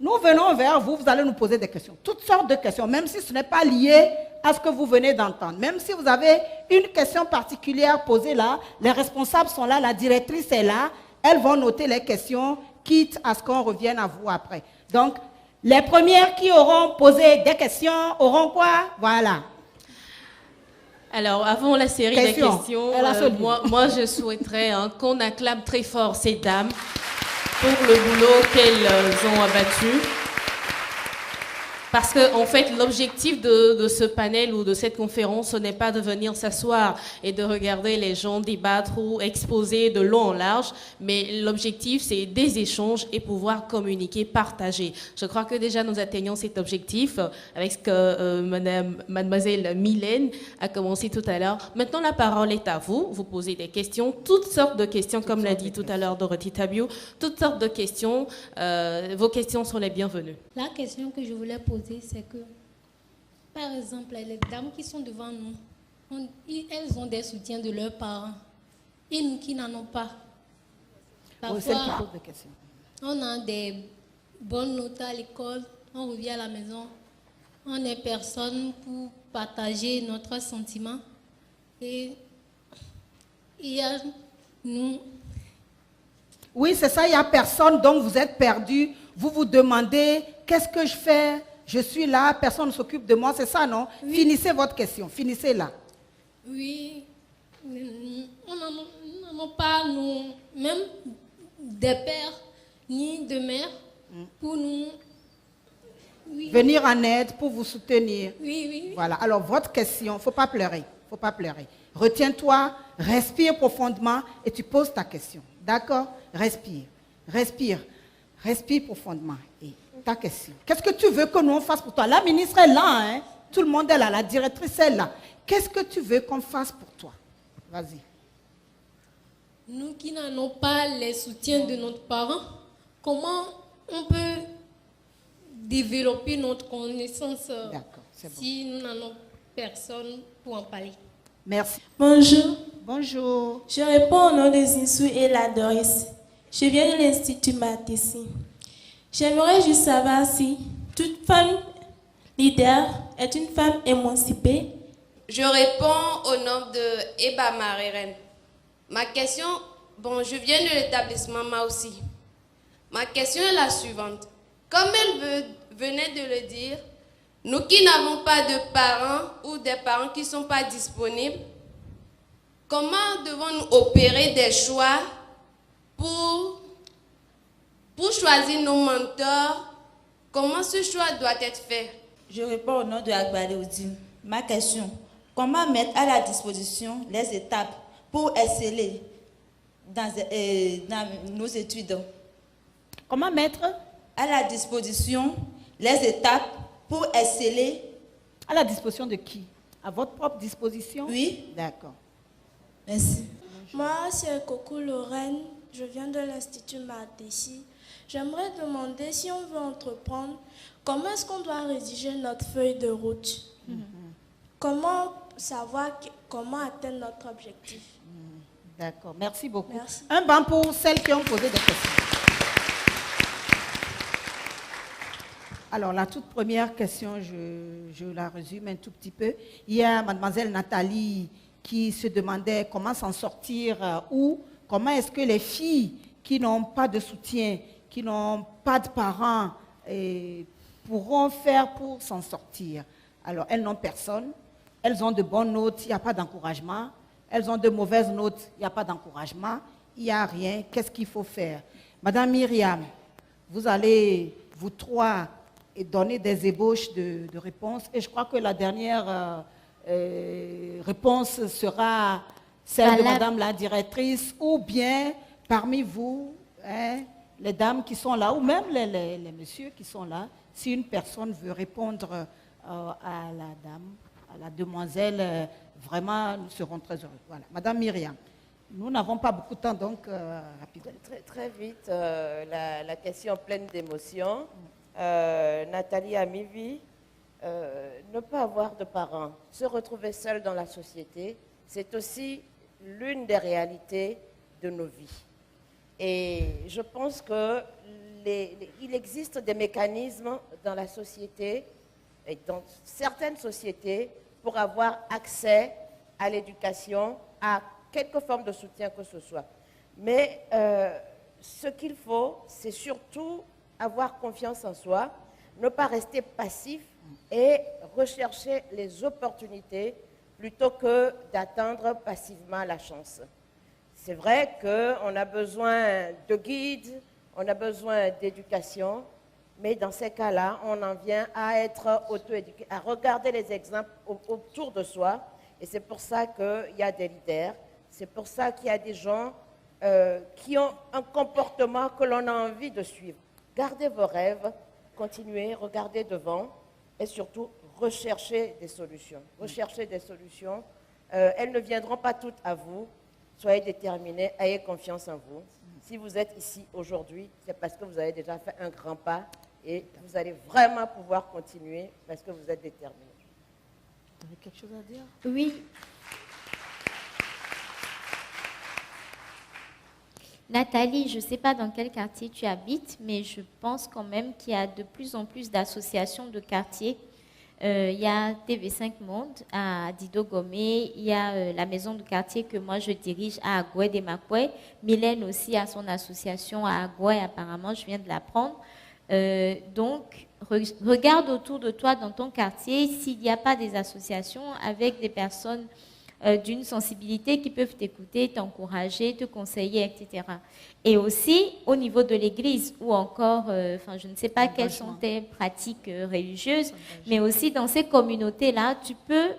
Nous venons vers vous, vous allez nous poser des questions. Toutes sortes de questions, même si ce n'est pas lié à ce que vous venez d'entendre. Même si vous avez une question particulière posée là, les responsables sont là, la directrice est là, elles vont noter les questions, quitte à ce qu'on revienne à vous après. Donc, les premières qui auront posé des questions auront quoi? Voilà. Alors, avant la série des questions, moi, je souhaiterais qu'on acclame très fort ces dames pour le boulot qu'elles ont abattu. Parce que, en fait, l'objectif de ce panel ou de cette conférence, ce n'est pas de venir s'asseoir et de regarder les gens débattre ou exposer de long en large, mais l'objectif, c'est des échanges et pouvoir communiquer, partager. Je crois que déjà nous atteignons cet objectif avec ce que mademoiselle Mylène a commencé tout à l'heure. Maintenant, la parole est à vous. Vous posez des questions, toutes sortes de questions, comme l'a dit tout à l'heure Dorothy Tabiou, toutes sortes de questions. Vos questions sont les bienvenues. La question que je voulais poser, c'est que, par exemple, les dames qui sont devant nous, elles ont des soutiens de leurs parents. Et nous qui n'en ont pas. Parfois, on a des bonnes notes à l'école, on revient à la maison, on n'est personne pour partager notre sentiment. Et il y a nous. Oui, c'est ça, il n'y a personne, donc vous êtes perdu. Vous vous demandez, qu'est-ce que je fais? Je suis là, personne ne s'occupe de moi, c'est ça, non? Oui. Finissez votre question, finissez là. Oui, on n'en a pas, nous, même des pères ni de mères, pour nous... Oui. Venir en aide, pour vous soutenir. Oui, oui. Voilà, alors votre question, il ne faut pas pleurer, il ne faut pas pleurer. Retiens-toi, respire profondément et tu poses ta question. D'accord? Respire, respire, respire profondément. Et ta question. Qu'est-ce que tu veux que nous on fasse pour toi? La ministre est là, hein? Tout le monde est là, la directrice est là. Qu'est-ce que tu veux qu'on fasse pour toi? Vas-y. Nous qui n'avons pas les soutiens de nos parents, comment on peut développer notre connaissance si nous n'avons personne pour en parler? Merci. Bonjour. Bonjour. Je réponds au nom de Zinsou et la Doris. Je viens de l'Institut Matissi. J'aimerais juste savoir si toute femme leader est une femme émancipée. Je réponds au nom de Eba Mariren. Ma question, je viens de l'établissement moi aussi. Ma question est la suivante. Comme elle venait de le dire, nous qui n'avons pas de parents ou des parents qui ne sont pas disponibles, comment devons-nous opérer des choix pour choisir nos mentors? Comment ce choix doit être fait? Je réponds au nom de Agbade Odine. Ma question, comment mettre à la disposition les étapes pour exceller dans nos études? Comment mettre à la disposition les étapes pour exceller? À la disposition de qui? À votre propre disposition? Oui. D'accord. Merci. Moi, c'est Coco Lorraine. Je viens de l'Institut Matissi. J'aimerais demander si on veut entreprendre, comment est-ce qu'on doit rédiger notre feuille de route? Comment savoir comment atteindre notre objectif? D'accord, merci beaucoup. Merci. Un banc pour celles qui ont posé des questions. Alors, la toute première question, je la résume un tout petit peu. Il y a mademoiselle Nathalie qui se demandait comment s'en sortir ou comment est-ce que les filles qui n'ont pas de soutien, qui n'ont pas de parents, pourront faire pour s'en sortir. Alors, elles n'ont personne. Elles ont de bonnes notes, il n'y a pas d'encouragement. Elles ont de mauvaises notes, il n'y a pas d'encouragement. Il n'y a rien. Qu'est-ce qu'il faut faire? Madame Myriam, vous allez, vous trois, donner des ébauches de réponses. Et je crois que la dernière réponse sera celle de Madame la directrice, ou bien parmi vous, les dames qui sont là, ou même les messieurs qui sont là, si une personne veut répondre à la dame, à la demoiselle, vraiment, nous serons très heureux. Voilà. Madame Myriam, nous n'avons pas beaucoup de temps, donc rapidement. Très vite, la question pleine d'émotions. Nathalie Amivi, ne pas avoir de parents, se retrouver seul dans la société, c'est aussi l'une des réalités de nos vies. Et je pense qu'il existe des mécanismes dans la société et dans certaines sociétés pour avoir accès à l'éducation, à quelque forme de soutien que ce soit. Mais ce qu'il faut, c'est surtout avoir confiance en soi, ne pas rester passif et rechercher les opportunités plutôt que d'attendre passivement la chance. C'est vrai qu'on a besoin de guides, on a besoin d'éducation, mais dans ces cas-là, on en vient à être auto-éduqué, à regarder les exemples autour de soi. Et c'est pour ça qu'il y a des leaders, c'est pour ça qu'il y a des gens qui ont un comportement que l'on a envie de suivre. Gardez vos rêves, continuez, regardez devant et surtout recherchez des solutions. Recherchez des solutions. Elles ne viendront pas toutes à vous. Soyez déterminés, ayez confiance en vous. Si vous êtes ici aujourd'hui, c'est parce que vous avez déjà fait un grand pas et vous allez vraiment pouvoir continuer parce que vous êtes déterminés. Vous avez quelque chose à dire? Oui. Nathalie, je ne sais pas dans quel quartier tu habites, mais je pense quand même qu'il y a de plus en plus d'associations de quartiers. Il y a TV5 Monde à Dido Gomé, il y a la maison de quartier que moi je dirige à Agoué des Makoué. Mylène aussi a son association à Agoué, apparemment, je viens de l'apprendre. Donc, regarde autour de toi dans ton quartier s'il n'y a pas des associations avec des personnes d'une sensibilité qui peuvent t'écouter, t'encourager, te conseiller, etc. Et aussi au niveau de l'Église ou encore, je ne sais pas quelles sont tes pratiques religieuses, mais aussi dans ces communautés-là, tu peux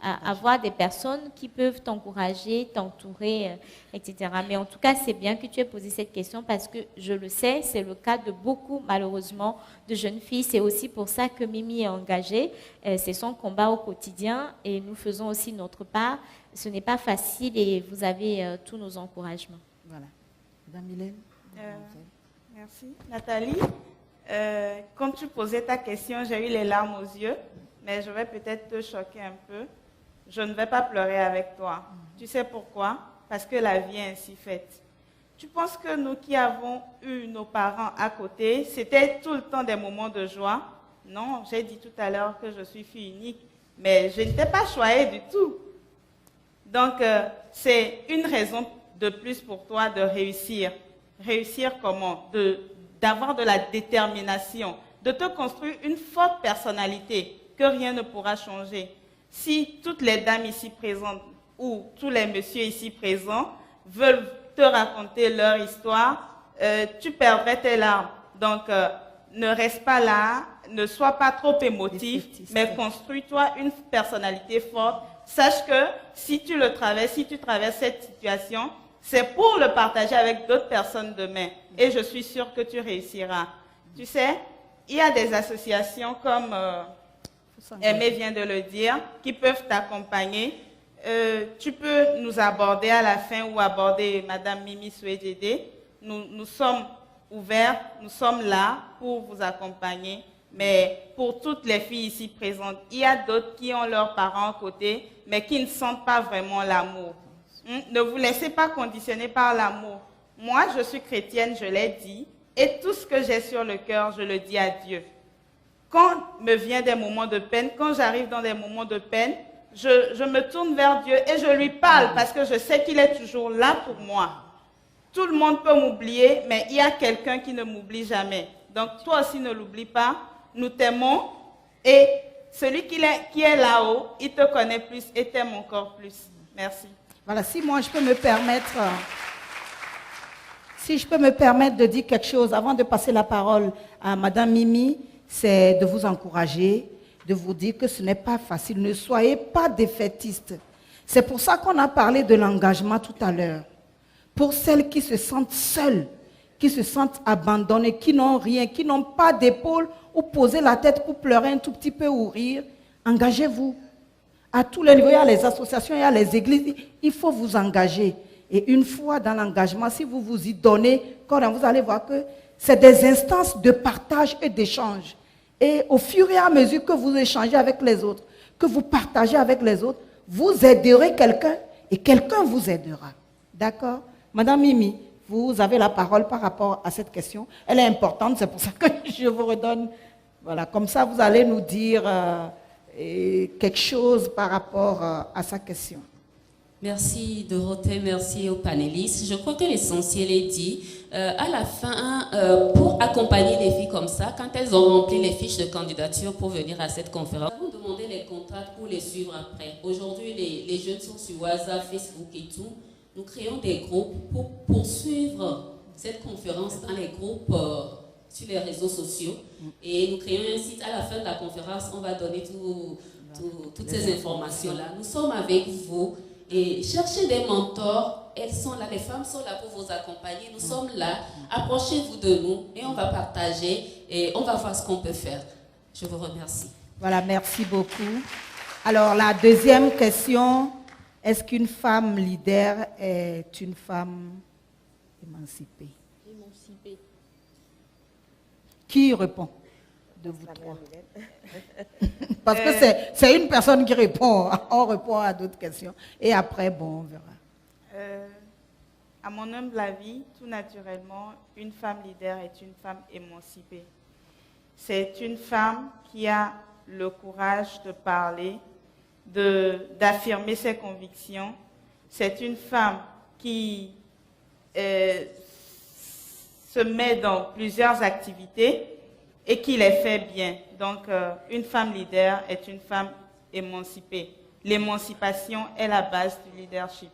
avoir des personnes qui peuvent t'encourager, t'entourer, etc. Mais en tout cas, c'est bien que tu aies posé cette question parce que je le sais, c'est le cas de beaucoup, malheureusement, de jeunes filles. C'est aussi pour ça que Mimi est engagée. C'est son combat au quotidien et nous faisons aussi notre part. Ce n'est pas facile et vous avez tous nos encouragements. Voilà. Madame Mylène. Merci. Nathalie, quand tu posais ta question, j'ai eu les larmes aux yeux, mais je vais peut-être te choquer un peu. Je ne vais pas pleurer avec toi. Tu sais pourquoi? Parce que la vie est ainsi faite. Tu penses que nous qui avons eu nos parents à côté, c'était tout le temps des moments de joie? Non, j'ai dit tout à l'heure que je suis fille unique, mais je n'étais pas choyée du tout. Donc, c'est une raison de plus pour toi de réussir. Réussir comment? D'avoir de la détermination, de te construire une forte personnalité que rien ne pourra changer. Si toutes les dames ici présentes ou tous les messieurs ici présents veulent te raconter leur histoire, tu perdrais tes larmes. Donc, ne reste pas là, ne sois pas trop émotif, mais construis-toi une personnalité forte. Sache que si tu traverses cette situation, c'est pour le partager avec d'autres personnes demain. Et je suis sûre que tu réussiras. Tu sais, il y a des associations comme Aimé vient de le dire, qui peuvent t'accompagner. Tu peux nous aborder à la fin ou aborder Madame Mimi Souedjede. Nous sommes ouverts, nous sommes là pour vous accompagner. Mais pour toutes les filles ici présentes, il y a d'autres qui ont leurs parents à côté, mais qui ne sentent pas vraiment l'amour. Ne vous laissez pas conditionner par l'amour. Moi, je suis chrétienne, je l'ai dit, et tout ce que j'ai sur le cœur, je le dis à Dieu. Quand me viennent des moments de peine, quand j'arrive dans des moments de peine, je me tourne vers Dieu et je lui parle parce que je sais qu'il est toujours là pour moi. Tout le monde peut m'oublier, mais il y a quelqu'un qui ne m'oublie jamais. Donc, toi aussi, ne l'oublie pas. Nous t'aimons et celui qui est là-haut, il te connaît plus et t'aime encore plus. Merci. Voilà, si moi je peux me permettre de dire quelque chose avant de passer la parole à Madame Mimi, c'est de vous encourager, de vous dire que ce n'est pas facile. Ne soyez pas défaitistes. C'est pour ça qu'on a parlé de l'engagement tout à l'heure. Pour celles qui se sentent seules, qui se sentent abandonnées, qui n'ont rien, qui n'ont pas d'épaule ou poser la tête pour pleurer un tout petit peu ou rire, engagez-vous. À tous les niveaux, il y a les associations, il y a les églises, il faut vous engager. Et une fois dans l'engagement, si vous vous y donnez, quand vous allez voir que c'est des instances de partage et d'échange. Et au fur et à mesure que vous échangez avec les autres, que vous partagez avec les autres, vous aiderez quelqu'un et quelqu'un vous aidera. D'accord? Madame Mimi, vous avez la parole par rapport à cette question. Elle est importante, c'est pour ça que je vous redonne. Voilà, comme ça vous allez nous dire quelque chose par rapport à sa question. Merci Dorothée, merci aux panélistes. Je crois que l'essentiel est dit. À la fin, pour accompagner des filles comme ça, quand elles ont rempli les fiches de candidature pour venir à cette conférence, nous demandez les contacts pour les suivre après. Aujourd'hui, les jeunes sont sur WhatsApp, Facebook et tout. Nous créons des groupes pour poursuivre cette conférence dans les groupes sur les réseaux sociaux. Et nous créons un site. À la fin de la conférence, on va donner toutes ces informations-là. Nous sommes avec vous. Et cherchez des mentors, elles sont là, les femmes sont là pour vous accompagner, nous sommes là, approchez-vous de nous et on va partager et on va voir ce qu'on peut faire. Je vous remercie. Voilà, merci beaucoup. Alors la deuxième question, est-ce qu'une femme leader est une femme émancipée? Émancipée. Qui répond de vous trois? Parce que c'est une personne qui répond. On répond à d'autres questions. Et après, bon, on verra. À mon humble avis, tout naturellement, une femme leader est une femme émancipée. C'est une femme qui a le courage de parler, d'affirmer ses convictions. C'est une femme qui se met dans plusieurs activités et qui les fait bien. Donc, une femme leader est une femme émancipée. L'émancipation est la base du leadership.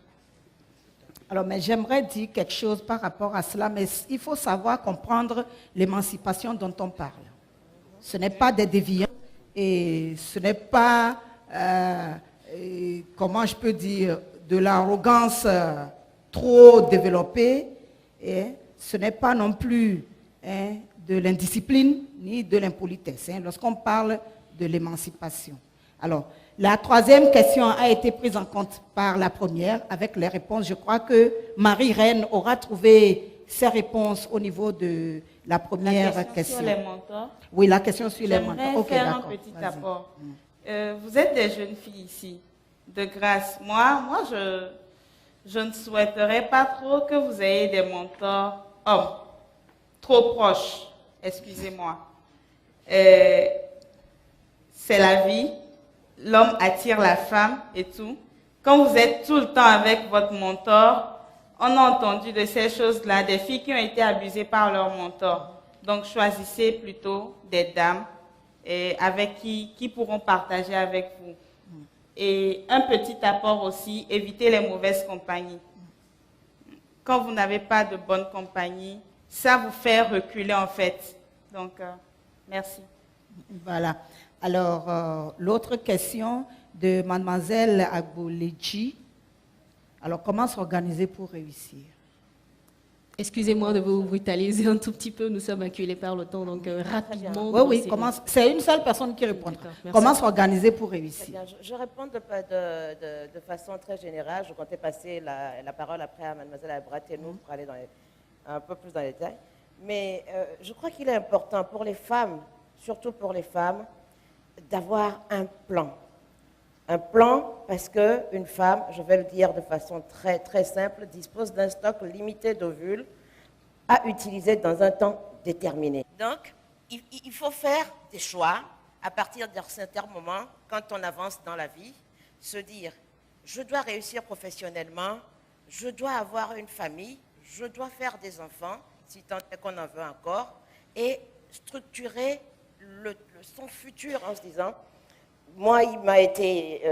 Alors, mais j'aimerais dire quelque chose par rapport à cela, mais il faut savoir comprendre l'émancipation dont on parle. Ce n'est pas des déviants et ce n'est pas comment je peux dire, de l'arrogance trop développée, et ce n'est pas non plus de l'indiscipline ni de l'impolitesse, lorsqu'on parle de l'émancipation. Alors, la troisième question a été prise en compte par la première avec les réponses. Je crois que Marie-Reine aura trouvé ses réponses au niveau de la première question. Sur les mentors. Oui, la question sur les mentors. J'aimerais faire un petit apport. Vous êtes des jeunes filles ici. De grâce, moi je ne souhaiterais pas trop que vous ayez des mentors hommes, trop proches, excusez-moi. C'est la vie, l'homme attire la femme et tout. Quand vous êtes tout le temps avec votre mentor, on a entendu de ces choses-là, des filles qui ont été abusées par leur mentor. Donc choisissez plutôt des dames avec qui pourront partager avec vous. Et un petit apport aussi, évitez les mauvaises compagnies. Quand vous n'avez pas de bonne compagnie, ça vous fait reculer en fait. Donc, merci. Voilà. Alors, l'autre question de mademoiselle Agboledji. Alors, comment s'organiser pour réussir? Excusez-moi de vous brutaliser un tout petit peu, nous sommes acculés par le temps, donc rapidement. Oui, c'est une seule personne qui répond. Comment s'organiser pour réussir? Je réponds de façon très générale. Je comptais passer la parole après à mademoiselle Abratenou pour aller un peu plus dans les détails. Mais je crois qu'il est important pour les femmes, surtout pour les femmes, d'avoir un plan. Un plan parce qu'une femme, je vais le dire de façon très, très simple, dispose d'un stock limité d'ovules à utiliser dans un temps déterminé. Donc, il faut faire des choix à partir d'un certain moment, quand on avance dans la vie, se dire, je dois réussir professionnellement, je dois avoir une famille, je dois faire des enfants, si tant est qu'on en veut encore, et structurer son futur en se disant, moi, il m'est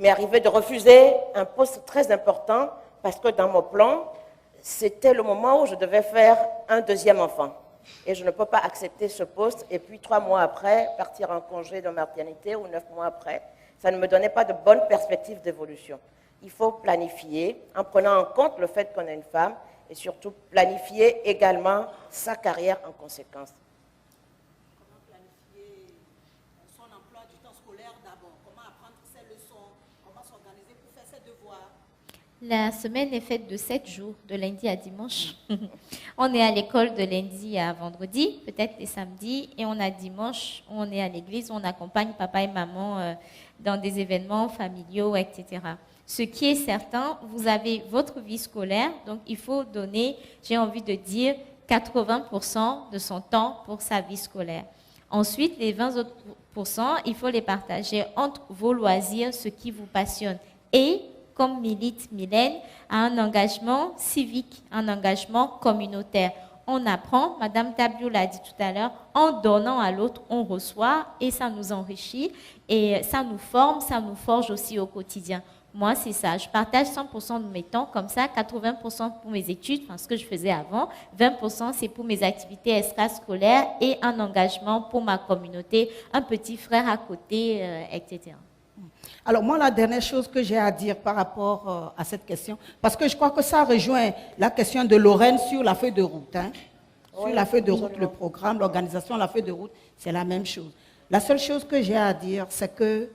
arrivé de refuser un poste très important parce que dans mon plan, c'était le moment où je devais faire un deuxième enfant. Et je ne peux pas accepter ce poste et puis 3 mois après, partir en congé de maternité ou 9 mois après. Ça ne me donnait pas de bonnes perspectives d'évolution. Il faut planifier en prenant en compte le fait qu'on est une femme et surtout planifier également sa carrière en conséquence. La semaine est faite de 7 jours, de lundi à dimanche. On est à l'école de lundi à vendredi, peut-être les samedis, et on a dimanche, on est à l'église, on accompagne papa et maman dans des événements familiaux, etc. Ce qui est certain, vous avez votre vie scolaire, donc il faut donner, j'ai envie de dire, 80% de son temps pour sa vie scolaire. Ensuite, les 20 autres %, il faut les partager entre vos loisirs, ce qui vous passionne, et comme milite Mylène, à un engagement civique, un engagement communautaire. On apprend, Madame Tabiou l'a dit tout à l'heure, en donnant à l'autre, on reçoit et ça nous enrichit et ça nous forme, ça nous forge aussi au quotidien. Moi, c'est ça. Je partage 100% de mes temps comme ça, 80% pour mes études, enfin, ce que je faisais avant, 20% c'est pour mes activités extrascolaires et un engagement pour ma communauté, un petit frère à côté, etc. Alors moi, la dernière chose que j'ai à dire par rapport à cette question, parce que je crois que ça rejoint la question de Lorraine sur la feuille de route. Sur la feuille de route, le programme, l'organisation, la feuille de route, c'est la même chose. La seule chose que j'ai à dire, c'est que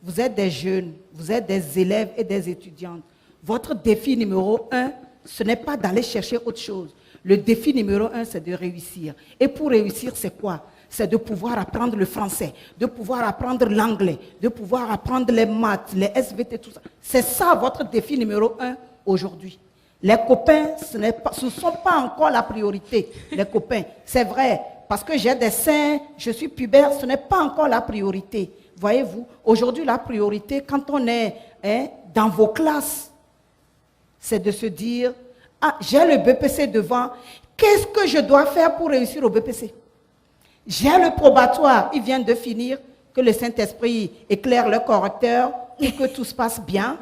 vous êtes des jeunes, vous êtes des élèves et des étudiantes. Votre défi numéro 1, ce n'est pas d'aller chercher autre chose. Le défi numéro 1, c'est de réussir. Et pour réussir, c'est quoi? C'est de pouvoir apprendre le français, de pouvoir apprendre l'anglais, de pouvoir apprendre les maths, les SVT, tout ça. C'est ça votre défi numéro 1 aujourd'hui. Les copains, ce ne sont pas encore la priorité, les copains. C'est vrai, parce que j'ai des seins, je suis pubère, ce n'est pas encore la priorité. Voyez-vous, aujourd'hui, la priorité, quand on est dans vos classes, c'est de se dire, ah, j'ai le BPC devant, qu'est-ce que je dois faire pour réussir au BPC? J'ai le probatoire, il vient de finir, que le Saint-Esprit éclaire le correcteur pour que tout se passe bien.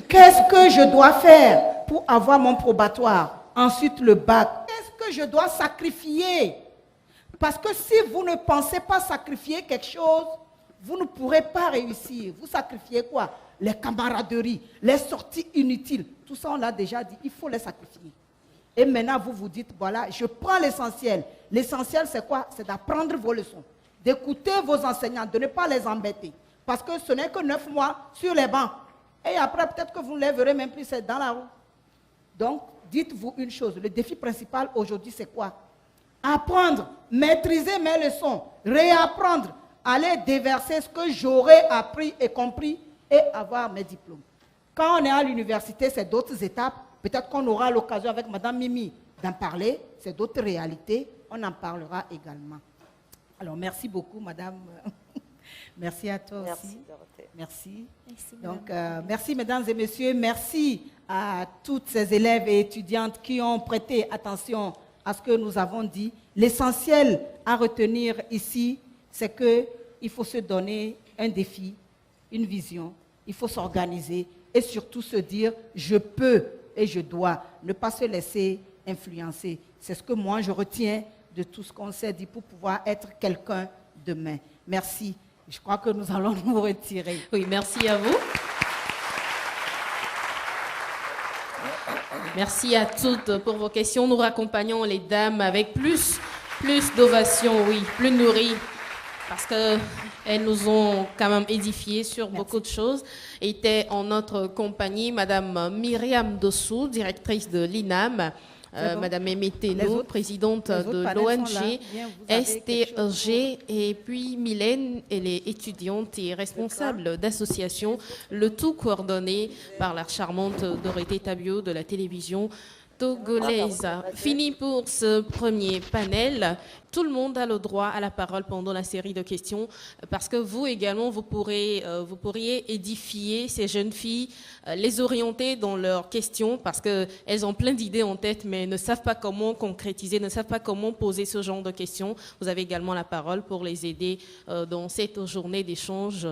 Qu'est-ce que je dois faire pour avoir mon probatoire? Ensuite, le bac. Qu'est-ce que je dois sacrifier? Parce que si vous ne pensez pas sacrifier quelque chose, vous ne pourrez pas réussir. Vous sacrifiez quoi? Les camaraderies, les sorties inutiles. Tout ça, on l'a déjà dit, il faut les sacrifier. Et maintenant, vous vous dites, voilà, je prends l'essentiel. L'essentiel, c'est quoi? C'est d'apprendre vos leçons, d'écouter vos enseignants, de ne pas les embêter. Parce que ce n'est que 9 mois sur les bancs. Et après, peut-être que vous ne les verrez même plus, c'est dans la rue. Donc, dites-vous une chose, le défi principal aujourd'hui, c'est quoi? Apprendre, maîtriser mes leçons, réapprendre, aller déverser ce que j'aurais appris et compris et avoir mes diplômes. Quand on est à l'université, c'est d'autres étapes. Peut-être qu'on aura l'occasion avec Madame Mimi d'en parler. C'est d'autres réalités. On en parlera également. Alors, merci beaucoup, Madame. Merci à toi aussi. Dorothée. Merci. Merci, Donc, merci, Mesdames et Messieurs. Merci à toutes ces élèves et étudiantes qui ont prêté attention à ce que nous avons dit. L'essentiel à retenir ici, c'est qu'il faut se donner un défi, une vision. Il faut s'organiser et surtout se dire « je peux » et je dois, ne pas se laisser influencer. C'est ce que moi je retiens de tout ce qu'on s'est dit pour pouvoir être quelqu'un demain. Merci. Je crois que nous allons nous retirer. Oui, merci à vous. Merci à toutes pour vos questions. Nous raccompagnons les dames avec plus d'ovations, oui, plus nourries, parce qu'elles nous ont quand même édifiés sur beaucoup de choses. Était en notre compagnie Madame Myriam Dossou, directrice de l'INAM, Madame Aimé Thénault, présidente de l'ONG STG, et puis Mylène, elle est étudiante et responsable d'association, le tout coordonné par la charmante Dorothée Tabiot de la télévision togolaise. Fini pour ce premier panel. Tout le monde a le droit à la parole pendant la série de questions parce que vous également, vous pourriez édifier ces jeunes filles, les orienter dans leurs questions parce qu'elles ont plein d'idées en tête mais ne savent pas comment concrétiser, ne savent pas comment poser ce genre de questions. Vous avez également la parole pour les aider dans cette journée d'échange.